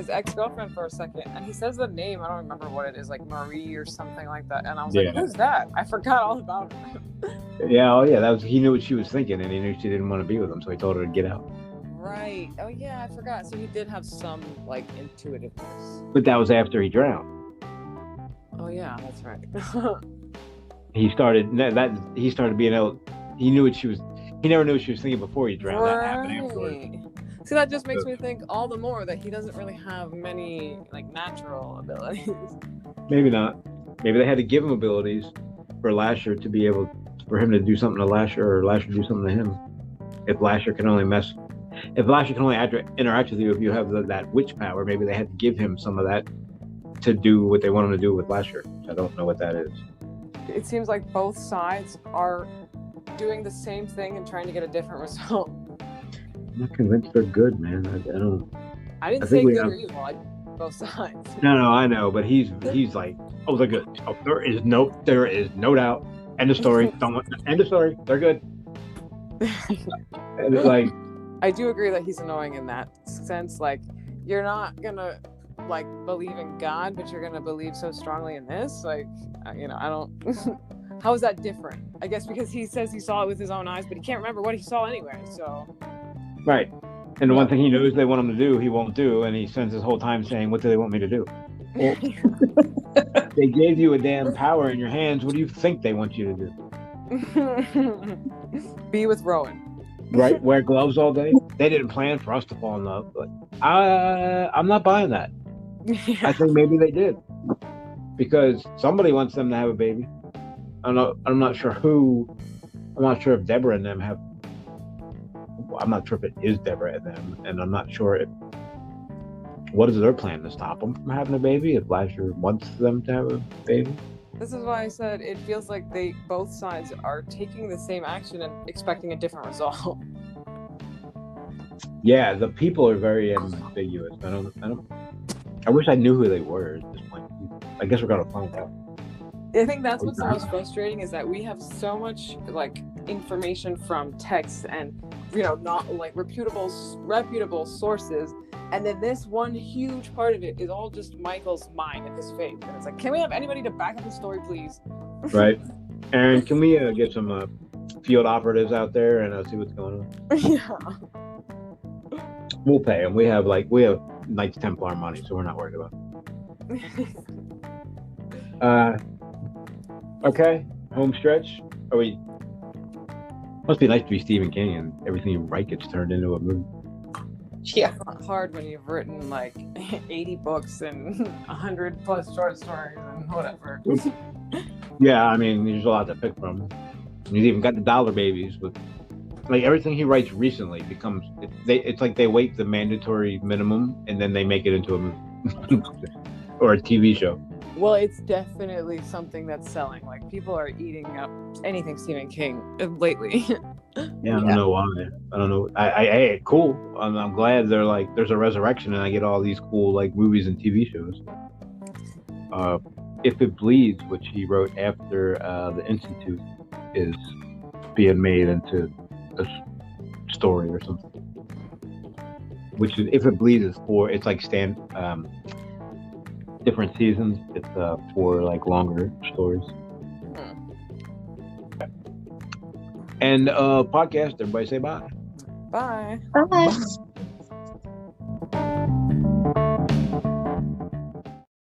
ex-girlfriend for a second, and he says the name. I don't remember what it is, like Marie or something like that. And I was like, "Who's that?" I forgot all about it. Yeah. He knew what she was thinking, and he knew she didn't want to be with him, so he told her to get out. Right. Oh yeah, I forgot. So he did have some like intuitiveness. But that was after he drowned. Oh yeah, that's right. He started being able. He knew what she was. He never knew what she was thinking before he drowned. That happened afterwards. Right. See, that just makes me think all the more that he doesn't really have many like natural abilities. Maybe not. Maybe they had to give him abilities for Lasher to be able for him to do something to Lasher, or Lasher do something to him. If Lasher can only interact with you if you have that witch power, maybe they had to give him some of that to do what they want him to do with Lasher. I don't know what that is. It seems like both sides are doing the same thing and trying to get a different result. I'm not convinced they're good, man. I don't. I didn't I say think we good have- or evil. I both sides. No, I know, but he's like, oh, they're good. Oh, there is no doubt. End of story. End of story. They're good. And it's like, I do agree that he's annoying in that sense. Like, you're not gonna like believe in God, but you're gonna believe so strongly in this. Like, I don't. How is that different? I guess because he says he saw it with his own eyes, but he can't remember what he saw anyway. So. right. And the one thing he knows they want him to do, he won't do, and he spends his whole time saying, "What do they want me to do?" Well, they gave you a damn power in your hands. What do you think they want you to do? Be with Rowan. Right? Wear gloves all day? They didn't plan for us to fall in love, but I'm not buying that. I think maybe they did, because somebody wants them to have a baby. I'm not sure who. I'm not sure if Deborah and them have. I'm not sure if it is Deborah and them, and I'm not sure if. What is their plan to stop them from having a baby? If Lasher wants them to have a baby. This is why I said it feels like both sides are taking the same action and expecting a different result. Yeah, the people are very ambiguous. I wish I knew who they were at this point. I guess we're gonna find out. I think that's what's the most frustrating is that we have so much like information from texts and not like reputable sources, and then this one huge part of it is all just Michael's mind and his faith. And it's like, can we have anybody to back up the story, please? Right. Aaron, can we get some field operatives out there and see what's going on? Yeah. We'll pay them. We have Knights Templar money, so we're not worried about it. Okay, home stretch. Are we? Must be nice to be Stephen King and everything you write gets turned into a movie. Yeah. It's not hard when you've written like 80 books and 100 plus short stories and whatever. Yeah, I mean, there's a lot to pick from. He's even got the Dollar Babies with, like, everything he writes recently becomes. It's like they wait the mandatory minimum and then they make it into a movie or a TV show. Well, it's definitely something that's selling. Like, people are eating up anything Stephen King lately. Yeah, I don't know why. I don't know. I cool. I'm glad they're like there's a resurrection and I get all these cool like movies and TV shows. If It Bleeds, which he wrote after the Institute, is being made into a story or something. Which is If It Bleeds is it's like different seasons. It's for like longer stories. And podcast. Everybody say bye. Bye. Bye.